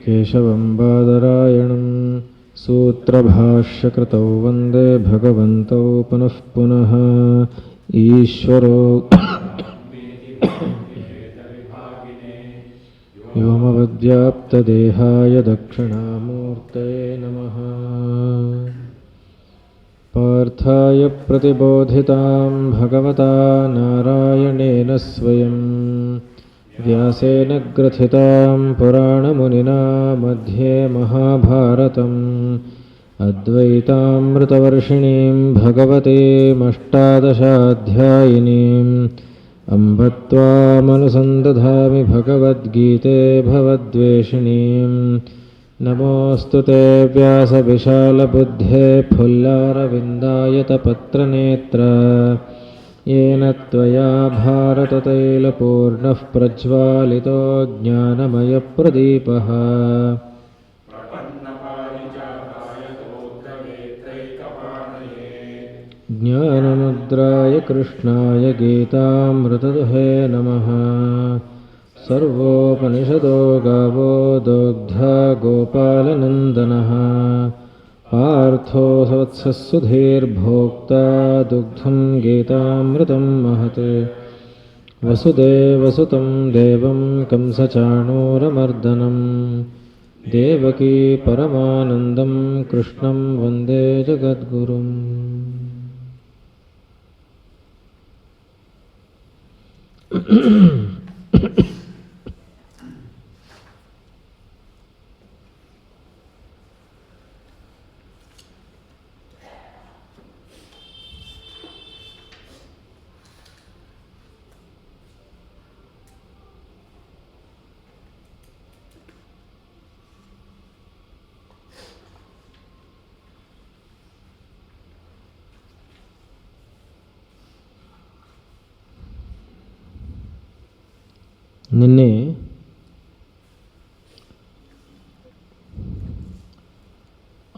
ಕೇಶವಂ ಬಾದರಾಯಣಂ ಸೂತ್ರಭಾಷ್ಯಕೃತೌ ವಂದೇ ಭಗವಂತೌ ಪುನಃ ಪುನಃ. ಈಶ್ವರೋ ವ್ಯೋಮವದ್ವ್ಯಾಪ್ತದೇಹಾಯ ದಕ್ಷಿಣಾಮೂರ್ತಯೇ ನಮಃ. ಪಾರ್ಥಾಯ ಪ್ರತಿಬೋಧಿತಾಂ ಭಗವತಾ ನಾರಾಯಣೇನ ಸ್ವಯಂ ವ್ಯಾಸೇನ ಗ್ರಥಿತಾಂ ಪುರಾಣಮುನಿನಾ ಮಧ್ಯೆ ಮಹಾಭಾರತಂ ಅದ್ವೈತಾಮೃತವರ್ಷಿಣೀಂ ಭಗವತೀಮಷ್ಟಾದಶಾಧ್ಯಾಯಿನೀಂ ಅಂಬ ತ್ವಾಮನುಸಂದಧಾಮಿ ಭಗವದ್ಗೀತೆ ಭವದ್ವೇಷಿಣೀಂ. ನಮೋऽस्तु ते ವ್ಯಾಸವಿಶಾಲಬುದ್ಧೇ ಫುಲ್ಲಾರವಿಂದಾಯತಪತ್ರನೇತ್ರ येन त्वया भारततैलपूर्णः प्रज्वालितो ज्ञानमयप्रदीपः. ज्ञानमुद्राय कृष्णाय गीतामृतदुहे नमः. सर्वोपनिषदो गावो दोग्धा गोपालनन्दनः पार्थो सवत्सः सुधीर्भोक्ता दुग्धं गीतामृतं महत्. वसुदेवसुतं देवं कंसचाणूरमर्दनं देवकी परमानन्दं कृष्णं वन्दे जगद्गुरुम्. ನಿನ್ನೆ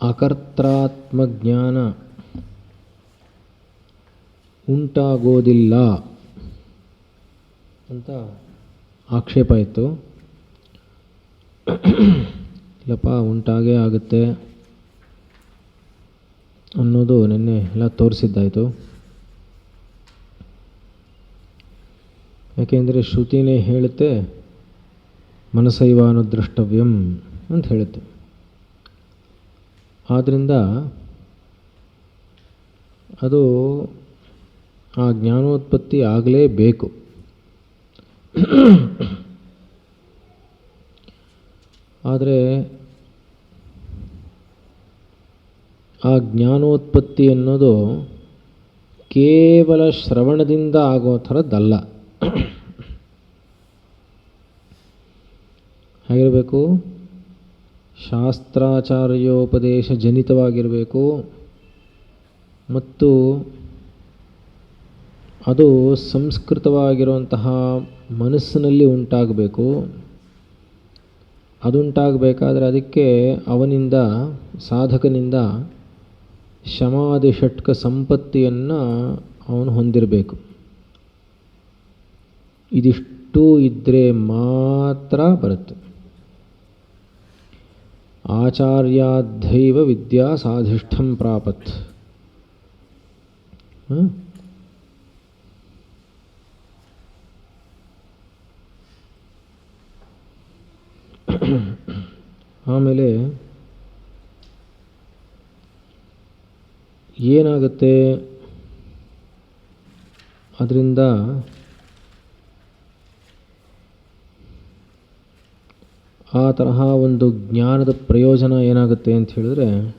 ಅಕರ್ತೃತ್ವಜ್ಞಾನ ಉಂಟಾಗೋದಿಲ್ಲ ಅಂತ ಆಕ್ಷೇಪ ಇತ್ತು. ಇಲ್ಲಪ್ಪ ಉಂಟಾಗೇ ಆಗುತ್ತೆ ಅನ್ನೋದು ನಿನ್ನೆ ಎಲ್ಲ ತೋರಿಸಿದ್ದಾಯಿತು. ಯಾಕೆಂದರೆ ಶ್ರುತಿನೇ ಹೇಳುತ್ತೆ ಮನಸೈವಾನುದ್ರಷ್ಟವ್ಯಂ ಅಂತ ಹೇಳುತ್ತೆ. ಆದ್ದರಿಂದ ಅದು ಆ ಜ್ಞಾನೋತ್ಪತ್ತಿ ಆಗಲೇಬೇಕು. ಆದರೆ ಆ ಜ್ಞಾನೋತ್ಪತ್ತಿ ಅನ್ನೋದು ಕೇವಲ ಶ್ರವಣದಿಂದ ಆಗೋ ಥರದ್ದಲ್ಲ. ಹೇಗಿರಬೇಕು? ಶಾಸ್ತ್ರಾಚಾರ್ಯೋಪದೇಶ ಜನಿತವಾಗಿರಬೇಕು ಮತ್ತು ಅದು ಸಂಸ್ಕೃತವಾಗಿರುವಂತಹ ಮನಸ್ಸಿನಲ್ಲಿ ಉಂಟಾಗಬೇಕು. ಅದುಂಟಾಗಬೇಕಾದ್ರೆ ಅದಕ್ಕೆ ಅವನಿಂದ ಸಾಧಕನಿಂದ ಶಮಾದಿ ಷಟ್ಕ ಸಂಪತ್ತಿಯನ್ನು ಅವನು ಹೊಂದಿರಬೇಕು. ಇದಿಷ್ಟು ಇದ್ದರೆ ಮಾತ್ರ ಬರುತ್ತೆ. ಆಚಾರ್ಯಾದ್ಧೈವ ವಿದ್ಯಾ ಸಾಧಿಷ್ಠಂ ಪ್ರಾಪತ್. ಆಮೇಲೆ ಏನಾಗುತ್ತೆ ಅದರಿಂದ? ಆ ತರಹ ಒಂದು ಜ್ಞಾನದ ಪ್ರಯೋಜನ ಏನಾಗುತ್ತೆ ಅಂತ ಹೇಳಿದ್ರೆ,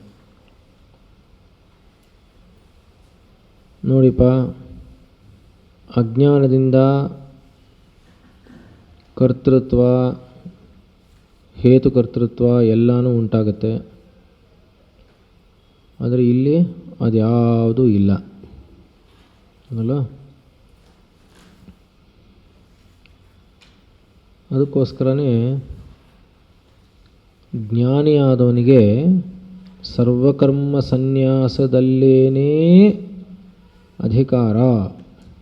ನೋಡಿಪ್ಪ, ಅಜ್ಞಾನದಿಂದ ಕರ್ತೃತ್ವ ಹೇತುಕರ್ತೃತ್ವ ಎಲ್ಲನೂ ಉಂಟಾಗುತ್ತೆ. ಆದರೆ ಇಲ್ಲಿ ಅದ್ಯಾವುದೂ ಇಲ್ಲ ಅಲ್ಲ. ಅದಕ್ಕೋಸ್ಕರನೇ ಜ್ಞಾನಿಯಾದವನಿಗೆ ಸರ್ವಕರ್ಮ ಸನ್ಯಾಸದಲ್ಲೇನೇ ಅಧಿಕಾರ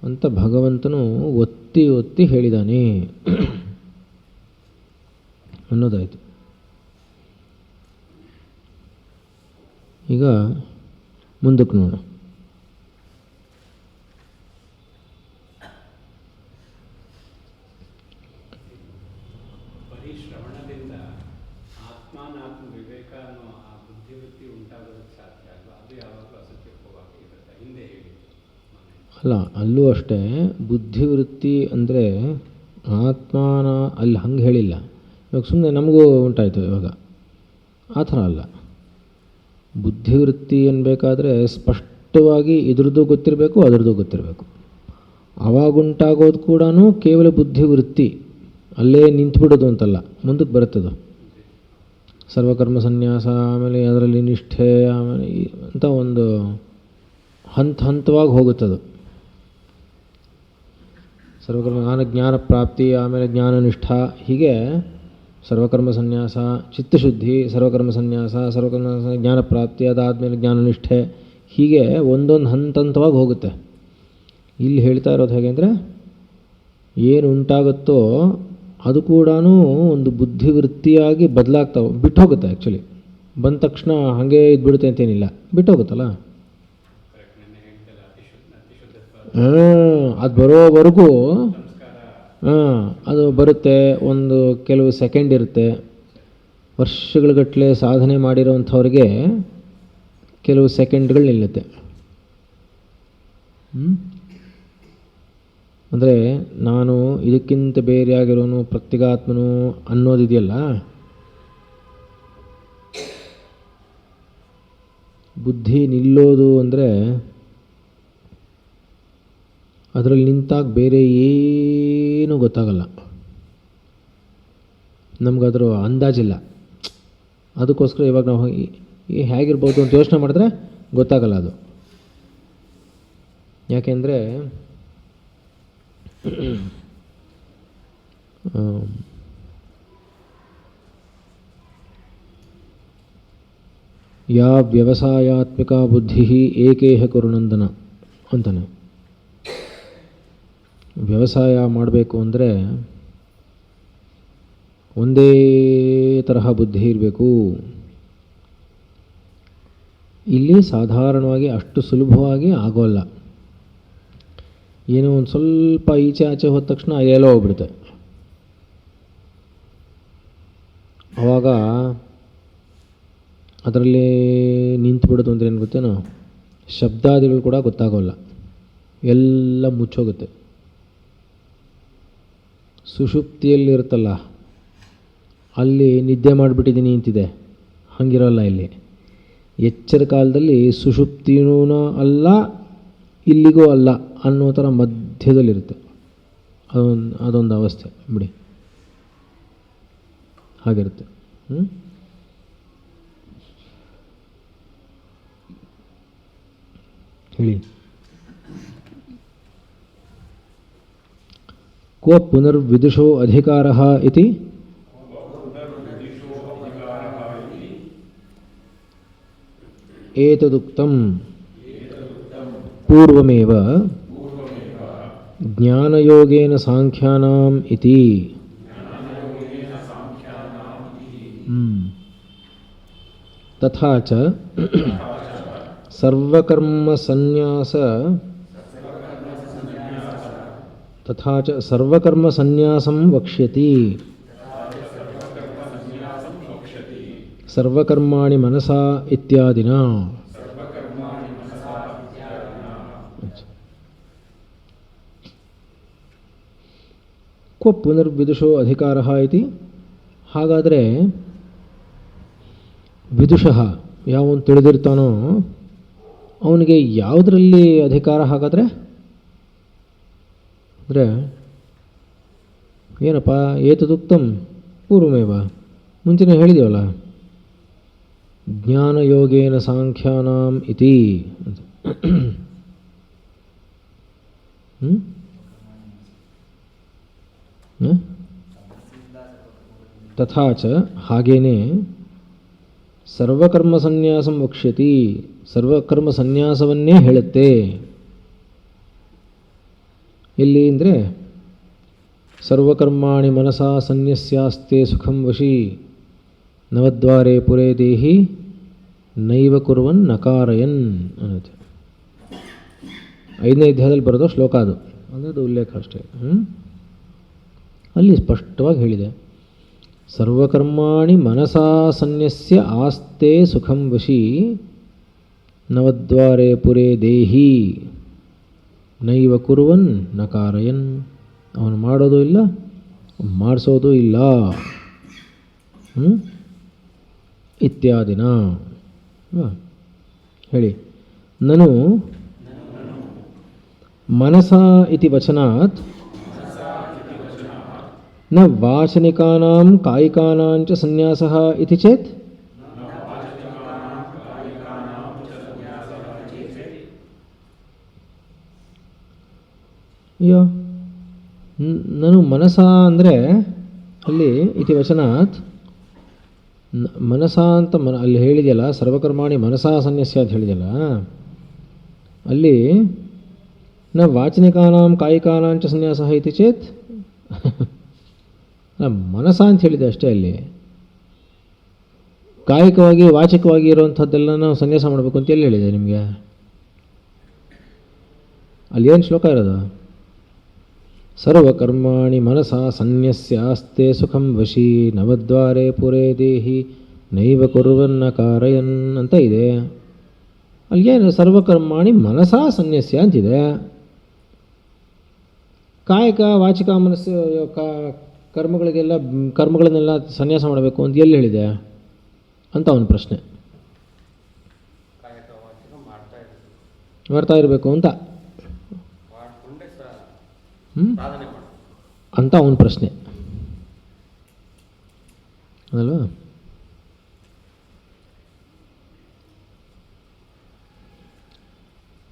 ಅಂತ ಭಗವಂತನು ಒತ್ತಿ ಒತ್ತಿ ಹೇಳಿದ್ದಾನೆ ಅನ್ನೋದಾಯಿತು. ಈಗ ಮುಂದಕ್ಕೆ ನೋಡೋಣ. ಅಲ್ಲ, ಅಲ್ಲೂ ಅಷ್ಟೇ ಬುದ್ಧಿವೃತ್ತಿ ಅಂದರೆ ಆತ್ಮಾನ ಅಲ್ಲಿ ಹಂಗೆ ಹೇಳಿಲ್ಲ. ಇವಾಗ ಸುಮ್ಮನೆ ನಮಗೂ ಉಂಟಾಯಿತು ಇವಾಗ, ಆ ಥರ ಅಲ್ಲ. ಬುದ್ಧಿವೃತ್ತಿ ಅನ್ಬೇಕಾದ್ರೆ ಸ್ಪಷ್ಟವಾಗಿ ಇದ್ರದ್ದು ಗೊತ್ತಿರಬೇಕು, ಅದರದ್ದು ಗೊತ್ತಿರಬೇಕು. ಅವಾಗುಂಟಾಗೋದು ಕೂಡ ಕೇವಲ ಬುದ್ಧಿವೃತ್ತಿ, ಅಲ್ಲೇ ನಿಂತುಬಿಡೋದು ಅಂತಲ್ಲ, ಮುಂದಕ್ಕೆ ಬರುತ್ತದು. ಸರ್ವಕರ್ಮ ಸನ್ಯಾಸ, ಆಮೇಲೆ ಅದರಲ್ಲಿ ನಿಷ್ಠೆ, ಆಮೇಲೆ ಅಂತ ಒಂದು ಹಂತವಾಗಿ ಹೋಗುತ್ತದು. ಸರ್ವಕರ್ಮ ಜ್ಞಾನ ಪ್ರಾಪ್ತಿ, ಆಮೇಲೆ ಜ್ಞಾನನಿಷ್ಠ, ಹೀಗೆ ಸರ್ವಕರ್ಮ ಸನ್ಯಾಸ, ಚಿತ್ತಶುದ್ಧಿ, ಸರ್ವಕರ್ಮ ಸನ್ಯಾಸ, ಸರ್ವಕರ್ಮ ಜ್ಞಾನ ಪ್ರಾಪ್ತಿ, ಅದಾದಮೇಲೆ ಜ್ಞಾನನಿಷ್ಠೆ, ಹೀಗೆ ಒಂದೊಂದು ಹಂತವಾಗಿ ಹೋಗುತ್ತೆ. ಇಲ್ಲಿ ಹೇಳ್ತಾ ಇರೋದು ಹೇಗೆ ಅಂದರೆ, ಏನು ಉಂಟಾಗುತ್ತೋ ಅದು ಕೂಡ ಒಂದು ಬುದ್ಧಿವೃತ್ತಿಯಾಗಿ ಬದಲಾಗ್ತಾವೆ, ಬಿಟ್ಟು ಹೋಗುತ್ತೆ. ಆ್ಯಕ್ಚುಲಿ ಬಂದ ತಕ್ಷಣ ಹಾಗೇ ಇದ್ಬಿಡುತ್ತೆ ಅಂತೇನಿಲ್ಲ, ಬಿಟ್ಟು ಹೋಗುತ್ತಲ್ಲ. ಅದು ಬರೋವರೆಗೂ ಅದು ಬರುತ್ತೆ. ಒಂದು ಕೆಲವು ಸೆಕೆಂಡ್ ಇರುತ್ತೆ. ವರ್ಷಗಳಗಟ್ಟಲೆ ಸಾಧನೆ ಮಾಡಿರೋವಂಥವ್ರಿಗೆ ಕೆಲವು ಸೆಕೆಂಡ್ಗಳು ನಿಲ್ಲುತ್ತೆ. ಅಂದರೆ ನಾನು ಇದಕ್ಕಿಂತ ಬೇರೆಯಾಗಿರೋನು, ಪ್ರತ್ಯಗಾತ್ಮನು ಅನ್ನೋದಿದೆಯಲ್ಲ, ಬುದ್ಧಿ ನಿಲ್ಲೋದು ಅಂದರೆ ಅದರಲ್ಲಿ ನಿಂತಾಗ ಬೇರೆ ಏನೂ ಗೊತ್ತಾಗಲ್ಲ, ನಮಗದ್ರ ಅಂದಾಜಿಲ್ಲ. ಅದಕ್ಕೋಸ್ಕರ ಇವಾಗ ನಾವು ಹೇಗಿರ್ಬೋದು ಅಂತ ಯೋಚನೆ ಮಾಡಿದ್ರೆ ಗೊತ್ತಾಗಲ್ಲ ಅದು. ಯಾಕೆಂದರೆ ಯಾ ವ್ಯವಸಾಯಾತ್ಮಿಕ ಬುದ್ಧಿ ಏಕೇಹ ಕುರುನಂದನ ಅಂತಾನೆ. ವ್ಯವಸಾಯ ಮಾಡಬೇಕು ಅಂದರೆ ಒಂದೇ ತರಹ ಬುದ್ಧಿ ಇರಬೇಕು. ಇಲ್ಲಿ ಸಾಧಾರಣವಾಗಿ ಅಷ್ಟು ಸುಲಭವಾಗಿ ಆಗೋಲ್ಲ. ಏನೋ ಒಂದು ಸ್ವಲ್ಪ ಈಚೆ ಆಚೆ ಹೋದ ತಕ್ಷಣ ಎಲ್ಲೋ ಹೋಗ್ಬಿಡುತ್ತೆ. ಆವಾಗ ಅದರಲ್ಲಿ ನಿಂತುಬಿಡೋದು ಅಂದರೆ ಏನು ಗೊತ್ತೇನೋ, ಶಬ್ದಾದಿಗಳು ಕೂಡ ಗೊತ್ತಾಗೋಲ್ಲ, ಎಲ್ಲ ಮುಚ್ಚೋಗುತ್ತೆ. ಸುಷುಪ್ತಿಯಲ್ಲಿರುತ್ತಲ್ಲ, ಅಲ್ಲಿ ನಿದ್ದೆ ಮಾಡಿಬಿಟ್ಟಿದ್ದೀನಿ ಅಂತಿದೆ, ಹಾಗಿರೋಲ್ಲ ಇಲ್ಲಿ. ಎಚ್ಚರ ಕಾಲದಲ್ಲಿ ಸುಷುಪ್ತಿನೂ ಅಲ್ಲ, ಇಲ್ಲಿಗೂ ಅಲ್ಲ ಅನ್ನೋ ಥರ ಮಧ್ಯದಲ್ಲಿರುತ್ತೆ. ಅದೊಂದು ಅವಸ್ಥೆ ಬಿಡಿ, ಹಾಗಿರುತ್ತೆ. ಹೇಳಿ. ಕ್ವ ಪುನರ್ವಿದುಷೋ ಅಧಿಕಾರಃ ಇತಿ ಏತದುಕ್ತಂ ಪೂರ್ವಮೇವ ಜ್ಞಾನಯೋಗೇನ ಸಾಂಖ್ಯಾನಾಂ ಇತಿ. ತಥಾ ಚ ಸರ್ವಕರ್ಮಸನ್ಯಾಸಂ ವಕ್ಷ್ಯತಿ. ಸರ್ವಕರ್ಮಾಣಿ ಮನಸಾ ಇತ್ಯಾದಿನ. ಕ್ವ ಪುನರ್ವಿದುಷೋ ಅಧಿಕಾರಃ ಇತಿ. ಹಾಗಾದರೆ ವಿದುಷಃ ಯಾವನು ತಿಳಿದಿರ್ತಾನೋ ಅವನಿಗೆ ಯಾವುದರಲ್ಲಿ ಅಧಿಕಾರ? ಹಾಗಾದರೆ ಅಂದರೆ ಏನಪ್ಪ, ಏತದುಕ್ತಂ ಪೂರ್ವಮೇವ, ಮುಂಚೆನೇ ಹೇಳಿದೆವಲ್ಲ, ಜ್ಞಾನಯೋಗೇನ ಸಾಂಖ್ಯಾನಾಂ ಇತಿ. ತಥಾ ಚ ಹಾಗೇನೆ ಸರ್ವಕರ್ಮ ಸನ್ಯಾಸಂ ವಕ್ಷ್ಯತಿ, ಸರ್ವಕರ್ಮ ಸನ್ಯಾಸವನ್ನೇ ಹೇಳುತ್ತೆ. ಎಲ್ಲಿ ಅಂದರೆ ಸರ್ವಕರ್ಮಾಣಿ ಮನಸಾ ಸನ್ಯಸ್ಯಾಸ್ತೆ ಸುಖಂ ವಶಿ ನವದ್ವಾರೆ ಪುರೇ ದೇಹಿ ನೈವ ಕುರುವನ್ ನಕಾರಯನ್ ಅನ್ನುತ್ತೆ. 5ನೇ ಅಧ್ಯಾಯದಲ್ಲಿ ಬರೋದು ಶ್ಲೋಕ ಅದು, ಅದರದ್ದು ಉಲ್ಲೇಖ ಅಷ್ಟೇ. ಅಲ್ಲಿ ಸ್ಪಷ್ಟವಾಗಿ ಹೇಳಿದೆ, ಸರ್ವಕರ್ಮಾಣಿ ಮನಸಾ ಸನ್ಯಸ್ಯ ಆಸ್ತೆ ಸುಖಂ ವಶಿ ನವದ್ವಾರೆ ಪುರೇ ದೇಹಿ ನೈವ ಕುರುವನ್ ನಕಾರಯನ್. ಅವನು ಮಾಡೋದು ಇಲ್ಲ, ಮಾಡಿಸೋದು ಇಲ್ಲ, ಇತ್ಯಾದಿನ ಹೇಳಿ. ನನು ಮನಸಾ ಇತಿ ವಚನಾತ್ ನ ವಾಚನಿಕಾನಾಂ ಕಾಯಿಕಾನಾಂಚ ಸನ್ಯಾಸಃ ಇತಿ ಚೇತ್ ಅಯ್ಯೋ, ನಾನು ಮನಸ ಅಂದರೆ ಅಲ್ಲಿ ಇತಿ ವಚನಾತ್ ಮನಸ ಅಂತ ಅಲ್ಲಿ ಹೇಳಿದೆಯಲ್ಲ, ಸರ್ವಕರ್ಮಾಣಿ ಮನಸಾ ಸನ್ಯಸ್ಯ ಅಂತ ಹೇಳಿದೆಯಲ್ಲ, ಅಲ್ಲಿ ನ ವಾಚನಿಕಾನಾಂ ಕಾಯಿಕಾನಾಂಚ ಸನ್ಯಾಸ ಇತಿ ಚೇತ್ ಮನಸ ಅಂತ ಹೇಳಿದೆ ಅಷ್ಟೇ. ಅಲ್ಲಿ ಕಾಯಿಕವಾಗಿ ವಾಚಿಕವಾಗಿ ಇರುವಂಥದ್ದೆಲ್ಲ ನಾವು ಸನ್ಯಾಸ ಮಾಡಬೇಕು ಅಂತ ಎಲ್ಲಿ ಹೇಳಿದೆ ನಿಮಗೆ? ಅಲ್ಲಿ ಏನು ಶ್ಲೋಕ ಇರೋದು? ಸರ್ವಕರ್ಮಾಣಿ ಮನಸಾ ಸನ್ಯಸ್ಯಾಸ್ತೆ ಸುಖಂ ವಶಿ ನವದ್ವಾರೆ ಪುರೇ ದೇಹಿ ನೈವ ಕುರುವನ್ನ ಕಾರಯನ್ ಅಂತ ಇದೆ. ಅಲ್ಲಿಗೇನು ಸರ್ವಕರ್ಮಾಣಿ ಮನಸಾ ಸನ್ಯಸ್ಯ ಅಂತಿದೆ. ಕಾಯಕ ವಾಚಿಕ ಮನಸ್ಸು ಕರ್ಮಗಳನ್ನೆಲ್ಲ ಸನ್ಯಾಸ ಮಾಡಬೇಕು ಅಂತ ಎಲ್ಲಿ ಹೇಳಿದೆ ಅಂತ ಅವನ ಪ್ರಶ್ನೆ. ಮಾಡ್ತಾ ಇರಬೇಕು ಅಂತ ಅಂತ ಅವನ ಪ್ರಶ್ನೆ ಅಲ್ವಾ?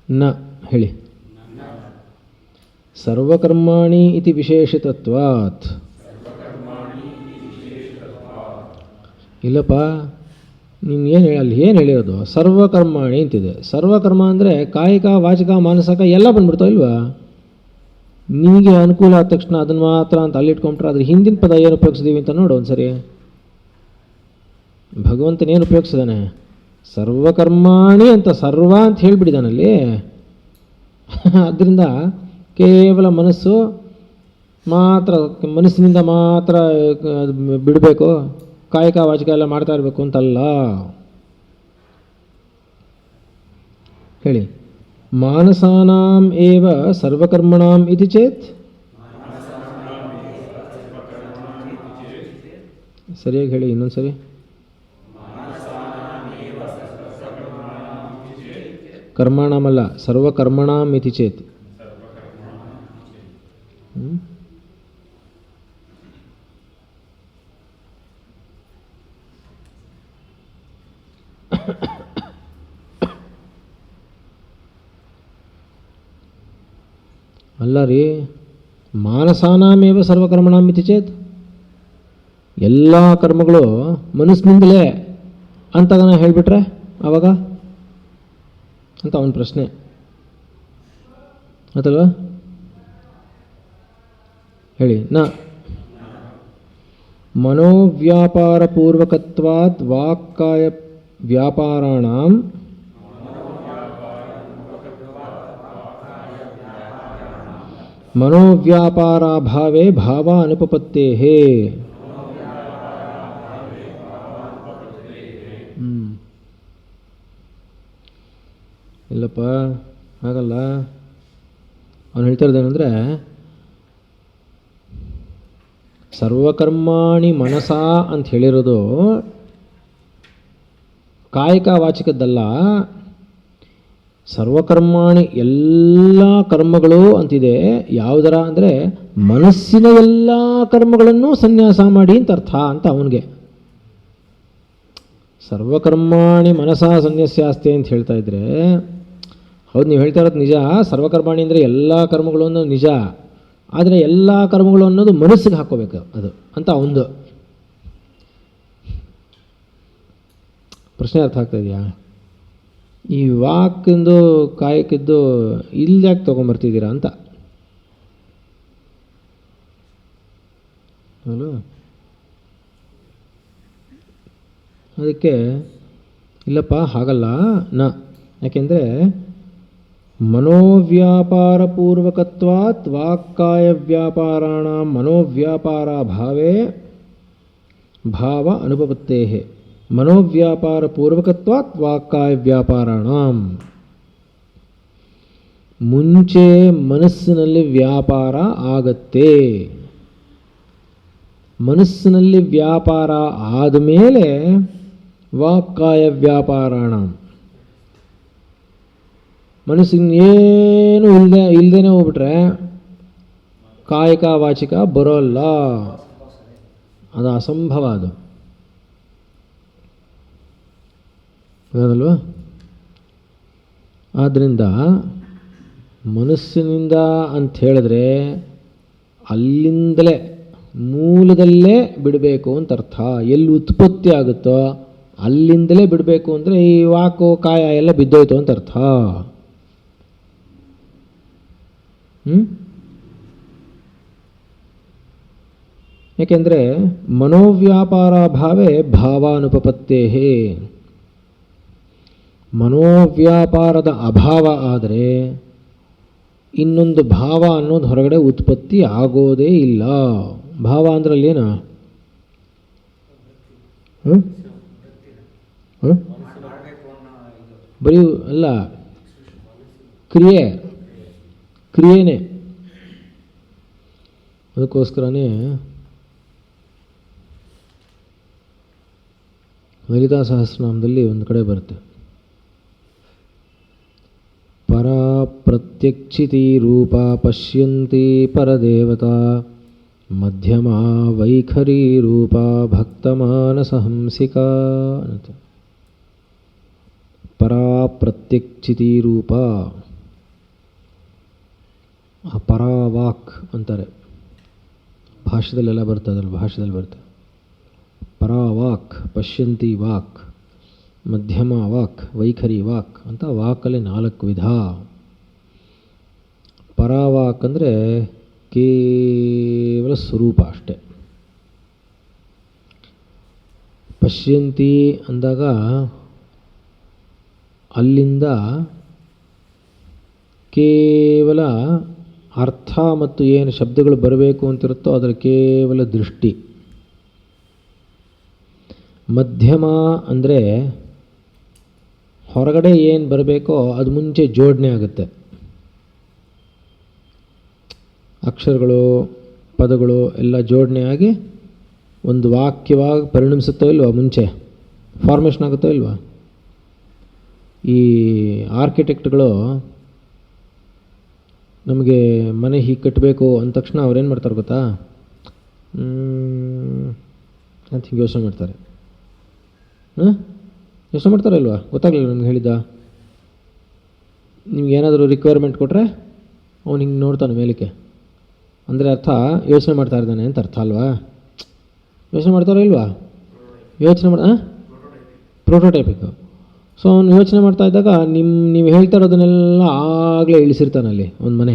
ನ ಹೇಳಿ. ಸರ್ವಕರ್ಮಾಣಿ ಇತಿ ವಿಶೇಷಿತತ್ವಾತ್. ಇಲ್ಲಪ್ಪ, ನೀನು ಏನು ಅಲ್ಲಿ ಏನು ಹೇಳಿರೋದು? ಸರ್ವಕರ್ಮಾಣಿ ಅಂತಿದೆ. ಸರ್ವಕರ್ಮ ಅಂದರೆ ಕಾಯಿಕ ವಾಚಿಕ ಮಾನಸಿಕ ಎಲ್ಲ ಬಂದ್ಬಿಡ್ತಾವ ಇಲ್ವಾ? ನಿಮಗೆ ಅನುಕೂಲ ಆದ ತಕ್ಷಣ ಅದನ್ನು ಮಾತ್ರ ಅಂತ ಅಲ್ಲಿಟ್ಕೊಂಡ್ರೆ ಅದ್ರ ಹಿಂದಿನ ಪದ ಏನು ಉಪಯೋಗಿಸಿದೀವಿ ಅಂತ ನೋಡು ಒಂದ್ಸರಿ. ಭಗವಂತನೇನು ಉಪಯೋಗಿಸಿದಾನೆ? ಸರ್ವಕರ್ಮಾಣಿ ಅಂತ ಸರ್ವ ಅಂತ ಹೇಳಿಬಿಟ್ಟಿದ್ದಾನಲ್ಲಿ. ಆದ್ದರಿಂದ ಕೇವಲ ಮನಸ್ಸು ಮಾತ್ರ, ಮನಸ್ಸಿನಿಂದ ಮಾತ್ರ ಬಿಡಬೇಕು, ಕಾಯಕ ವಾಚಿಕ ಎಲ್ಲ ಮಾಡ್ತಾ ಇರಬೇಕು ಅಂತಲ್ಲ ಹೇಳಿ. ಮಾನಸಾನಾಂ ಏವ ಸರ್ವಕರ್ಮಣಾಂ ಇತಿ ಚೇತ್. ಸರಿಯಾಗಿ ಹೇಳಿ ಇನ್ನೊಂದ್ಸರಿ. ಕರ್ಮಣಾಮಲ್ಲ, ಸರ್ವಕರ್ಮಣಾಂ ಇತಿ ಚೇತ್. ಅಲ್ಲ ರೀ, ಮಾನಸಾನಾಮೇವ ಸರ್ವಕರ್ಮಣಾಂ ಇತಿ ಚೇತ್. ಎಲ್ಲ ಕರ್ಮಗಳು ಮನಸ್ಸಿನಿಂದಲೇ ಅಂತ ಹೇಳಿಬಿಟ್ರೆ ಆವಾಗ ಅಂತ ಅವನ ಪ್ರಶ್ನೆ ಆತಲ್ವಾ? ಹೇಳಿ. ನ ಮನೋವ್ಯಾಪಾರಪೂರ್ವಕತ್ವಾತ್ ವಾಕ್ಕಾಯ ವ್ಯಾಪಾರಾಣಾಂ ಮನೋವ್ಯಾಪಾರಾಭಾವೇ ಭಾವ ಅನುಪಪತ್ತೇಃ. ಇಲ್ಲಪ್ಪ ಹಾಗಲ್ಲ. ಅವನು ಹೇಳ್ತಾ ಇರೋದೇನೆಂದರೆ, ಸರ್ವಕರ್ಮಾಣಿ ಮನಸಾ ಅಂತ ಹೇಳಿರೋದು ಕಾಯಿಕ ವಾಚಿಕದ್ದಲ್ಲ. ಸರ್ವಕರ್ಮಾಣಿ ಎಲ್ಲ ಕರ್ಮಗಳು ಅಂತಿದೆ. ಯಾವುದರ ಅಂದರೆ ಮನಸ್ಸಿನ ಎಲ್ಲ ಕರ್ಮಗಳನ್ನು ಸನ್ಯಾಸ ಮಾಡಿ ಅಂತ ಅರ್ಥ ಅಂತ ಅವನಿಗೆ. ಸರ್ವಕರ್ಮಾಣಿ ಮನಸಾ ಸನ್ಯಾಸ್ಯಾಸ್ತೆ ಅಂತ ಹೇಳ್ತಾ ಇದ್ರೆ, ಹೌದು ನೀವು ಹೇಳ್ತಾ ಇರೋದು ನಿಜ. ಸರ್ವಕರ್ಮಾಣಿ ಅಂದರೆ ಎಲ್ಲ ಕರ್ಮಗಳು ಅನ್ನೋದು ನಿಜ. ಆದರೆ ಎಲ್ಲ ಕರ್ಮಗಳು ಅನ್ನೋದು ಮನಸ್ಸಿಗೆ ಹಾಕ್ಕೋಬೇಕು ಅದು ಅಂತ ಒಂದು ಪ್ರಶ್ನೆ. ಅರ್ಥ ಆಗ್ತಾ ಇದೆಯಾ? ಈ ವಾಕಿಂದು ಕಾಯಕ್ಕಿದ್ದು ಇಲ್ಲಿ ಯಾಕೆ ತೊಗೊಂಬರ್ತಿದ್ದೀರಾ ಅಂತ ಅಲ್ವ? ಅದಕ್ಕೆ ಇಲ್ಲಪ್ಪ ಹಾಗಲ್ಲ ನ, ಯಾಕೆಂದರೆ ಮನೋವ್ಯಾಪಾರಪೂರ್ವಕತ್ವಾತ್ ವಾಕ್ಕಾಯ ವ್ಯಾಪಾರಾಣ ಮನೋವ್ಯಾಪಾರ ಭಾವೇ ಭಾವ ಅನುಪಪತ್ತೇ ಮನೋವ್ಯಾಪಾರಪೂರ್ವಕತ್ವಾತ್ ವಾಕ್ಕಾಯ ವ್ಯಾಪಾರಾಣ. ಮುಂಚೆ ಮನಸ್ಸಿನಲ್ಲಿ ವ್ಯಾಪಾರ ಆಗತ್ತೆ, ಮನಸ್ಸಿನಲ್ಲಿ ವ್ಯಾಪಾರ ಆದಮೇಲೆ ವಾಕ್ಕಾಯ ವ್ಯಾಪಾರಾಣ. ಮನಸ್ಸಿನ ಏನು ಇಲ್ಲದೇನೆ ಹೋಗ್ಬಿಟ್ರೆ ಕಾಯಿಕ ವಾಚಿಕ ಬರೋಲ್ಲ, ಅದು ಅಸಂಭವ. ಅದು ಹೌದಲ್ವಾ? ಆದ್ದರಿಂದ ಮನಸ್ಸಿನಿಂದ ಅಂತ ಹೇಳಿದ್ರೆ ಅಲ್ಲಿಂದಲೇ ಮೂಲದಲ್ಲೇ ಬಿಡಬೇಕು ಅಂತ ಅರ್ಥ. ಎಲ್ಲಿ ಉತ್ಪತ್ತಿ ಆಗುತ್ತೋ ಅಲ್ಲಿಂದಲೇ ಬಿಡಬೇಕು ಅಂದರೆ ಈ ವಾಕು ಕಾಯ ಎಲ್ಲ ಬಿದ್ದೋಯ್ತು ಅಂತ ಅರ್ಥ. ಏಕೆಂದರೆ ಮನೋವ್ಯಾಪಾರ ಭಾವೇ ಭಾವಾನುಪಪತ್ತೇ. ಮನೋವ್ಯಾಪಾರದ ಅಭಾವ ಆದರೆ ಇನ್ನೊಂದು ಭಾವ ಅನ್ನೋದು ಹೊರಗಡೆ ಉತ್ಪತ್ತಿ ಆಗೋದೇ ಇಲ್ಲ. ಭಾವ ಅಂದ್ರಲ್ಲೇನು? ಬರೀ ಅಲ್ಲ, ಕ್ರಿಯೆನೇ. ಅದಕ್ಕೋಸ್ಕರನೇ ಲಲಿತಾ ಸಹಸ್ರನಾಮದಲ್ಲಿ ಒಂದು ಕಡೆ ಬರುತ್ತೆ, ಪರಾ ಪ್ರತ್ಯಕ್ಷಿತಿ ರೂಪ ಪಶ್ಯಂತಿ ಪರದೇವತಾ ಮಧ್ಯಮಾ ವೈಖರಿ ರೂಪ ಭಕ್ತಮಾನಸಹಂಸಿಕಾ ಅಂತ. ಪರಾ ಪ್ರತ್ಯಕ್ಷಿತಿ ರೂಪ, ಆ ಪರಾವಾಕ್ ಅಂತಾರೆ. ಭಾಷ್ಯದಲ್ಲೆಲ್ಲ ಬರ್ತದಲ್ಲ, ಭಾಷ್ಯದಲ್ಲಿ ಬರುತ್ತೆ ಪರಾವಾಕ್, ಪಶ್ಯಂತಿ ವಾಕ್, ಮಧ್ಯಮ ವಾಕ್, ವೈಖರಿ ವಾಕ್ ಅಂತ. ವಾಕಲ್ಲಿ 4 ವಿಧ. ಪರಾವಾಕ್ ಅಂದರೆ ಕೇವಲ ಸ್ವರೂಪ ಅಷ್ಟೆ. ಪಶ್ಯಂತಿ ಅಂದಾಗ ಅಲ್ಲಿಂದ ಕೇವಲ ಅರ್ಥ ಮತ್ತು ಏನು ಶಬ್ದಗಳು ಬರಬೇಕು ಅಂತಿರುತ್ತೋ ಅದರ ಕೇವಲ ದೃಷ್ಟಿ. ಮಧ್ಯಮ ಅಂದರೆ ಹೊರಗಡೆ ಏನು ಬರಬೇಕೋ ಅದು ಮುಂಚೆ ಜೋಡಣೆ ಆಗುತ್ತೆ. ಅಕ್ಷರಗಳು ಪದಗಳು ಎಲ್ಲ ಜೋಡಣೆ ಆಗಿ ಒಂದು ವಾಕ್ಯವಾಗಿ ಪರಿಣಮಿಸುತ್ತೋ ಇಲ್ವಾ, ಮುಂಚೆ ಫಾರ್ಮೇಷನ್ ಆಗುತ್ತೋ ಇಲ್ವಾ. ಈ ಆರ್ಕಿಟೆಕ್ಟ್ಗಳು ನಮಗೆ ಮನೆ ಹೀಗೆ ಕಟ್ಟಬೇಕು ಅಂದ ತಕ್ಷಣ ಅವ್ರೇನು ಮಾಡ್ತಾರೆ ಗೊತ್ತಾ, ಅಂತ ಹಿಂಗೆ ಯೋಚನೆ ಮಾಡ್ತಾರೆ. ಯೋಚನೆ ಮಾಡ್ತಾರೆ ಇಲ್ವಾ? ಗೊತ್ತಾಗಲಿಲ್ಲ ನಮ್ಗೆ ಹೇಳಿದ್ದ. ನಿಮ್ಗೆ ಏನಾದರೂ ರಿಕ್ವೈರ್ಮೆಂಟ್ ಕೊಟ್ಟರೆ ಅವ್ನು ಹಿಂಗೆ ನೋಡ್ತಾನೆ ಮೇಲಕ್ಕೆ, ಅಂದರೆ ಅರ್ಥ ಯೋಚನೆ ಮಾಡ್ತಾ ಇದ್ದಾನೆ ಅಂತ ಅರ್ಥ ಅಲ್ವಾ? ಯೋಚನೆ ಮಾಡ್ತಾರೋ ಇಲ್ವಾ? ಯೋಚನೆ ಪ್ರೋಟೋಟೈಪಿಕ್. ಸೊ ಅವನು ಯೋಚನೆ ಮಾಡ್ತಾ ಇದ್ದಾಗ ನೀವು ಹೇಳ್ತಾ ಇರೋದನ್ನೆಲ್ಲ ಆಗಲೇ ಇಳಿಸಿರ್ತಾನಲ್ಲಿ ಒಂದು ಮನೆ.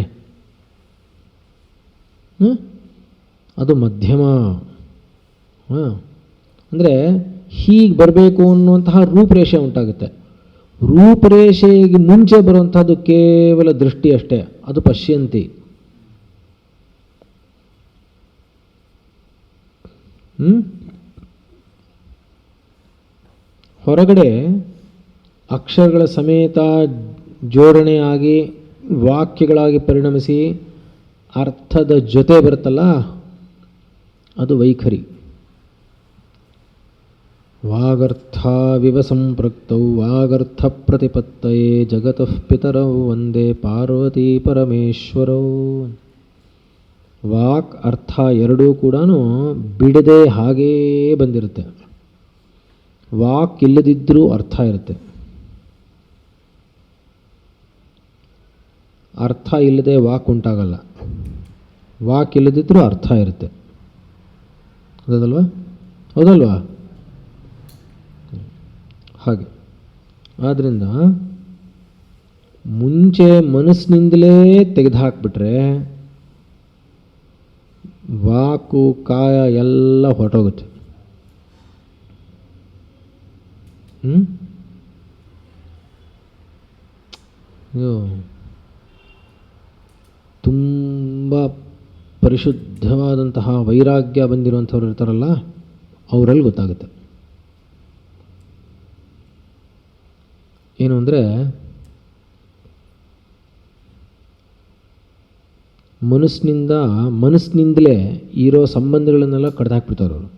ಅದು ಮಧ್ಯಮ. ಅಂದರೆ ಹೀಗೆ ಬರಬೇಕು ಅನ್ನುವಂತಹ ರೂಪರೇಷೆ ಉಂಟಾಗುತ್ತೆ. ರೂಪರೇಷೆಗೆ ಮುಂಚೆ ಬರುವಂತಹದ್ದು ಕೇವಲ ದೃಷ್ಟಿ ಅಷ್ಟೇ, ಅದು ಪಶ್ಯಂತಿ. ಹೊರಗಡೆ ಅಕ್ಷರಗಳ ಸಮೇತ ಜೋಡಣೆಯಾಗಿ ವಾಕ್ಯಗಳಾಗಿ ಪರಿಣಮಿಸಿ ಅರ್ಥದ ಜೊತೆ ಬರುತ್ತಲ್ಲ, ಅದು ವೈಖರಿ. ವಾಗರ್ಥಾವಿವ ಸಂಪೃಕ್ತೌ ವಾಗರ್ಥ ಪ್ರತಿಪತ್ತಯೇ ಜಗತಃ ಪಿತರೌ ವಂದೇ ಪಾರ್ವತಿ ಪರಮೇಶ್ವರೌ. ವಾಕ್ ಅರ್ಥ ಎರಡೂ ಕೂಡ ಬಿಡದೆ ಹಾಗೇ ಬಂದಿರುತ್ತೆ. ವಾಕ್ ಇಲ್ಲದಿದ್ದರೂ ಅರ್ಥ ಇರುತ್ತೆ, ಅರ್ಥ ಇಲ್ಲದೆ ವಾಕ್ ಉಂಟಾಗಲ್ಲ. ವಾಕ್ ಇಲ್ಲದಿದ್ದರೂ ಅರ್ಥ ಇರುತ್ತೆ. ಹೌದಲ್ವಾ? ಹೌದಲ್ವಾ? ಹಾಗೆ ಆದ್ದರಿಂದ ಮುಂಚೆ ಮನಸ್ಸಿನಿಂದಲೇ ತೆಗೆದುಹಾಕ್ಬಿಟ್ರೆ ವಾಕು ಕಾಯ ಎಲ್ಲ ಹೊರಟೋಗುತ್ತೆ. ಪರಿಶುದ್ಧವಾದಂತಹ ವೈರಾಗ್ಯ ಬಂದಿರುವಂಥವ್ರು ಇರ್ತಾರಲ್ಲ, ಅವರಲ್ಲಿ ಗೊತ್ತಾಗುತ್ತೆ. ಏನು ಅಂದರೆ, ಮನಸ್ಸಿನಿಂದಲೇ ಇರೋ ಸಂಬಂಧಗಳನ್ನೆಲ್ಲ ಕಡ್ದು ಹಾಕ್ಬಿಡ್ತಾರೆ ಅವರು.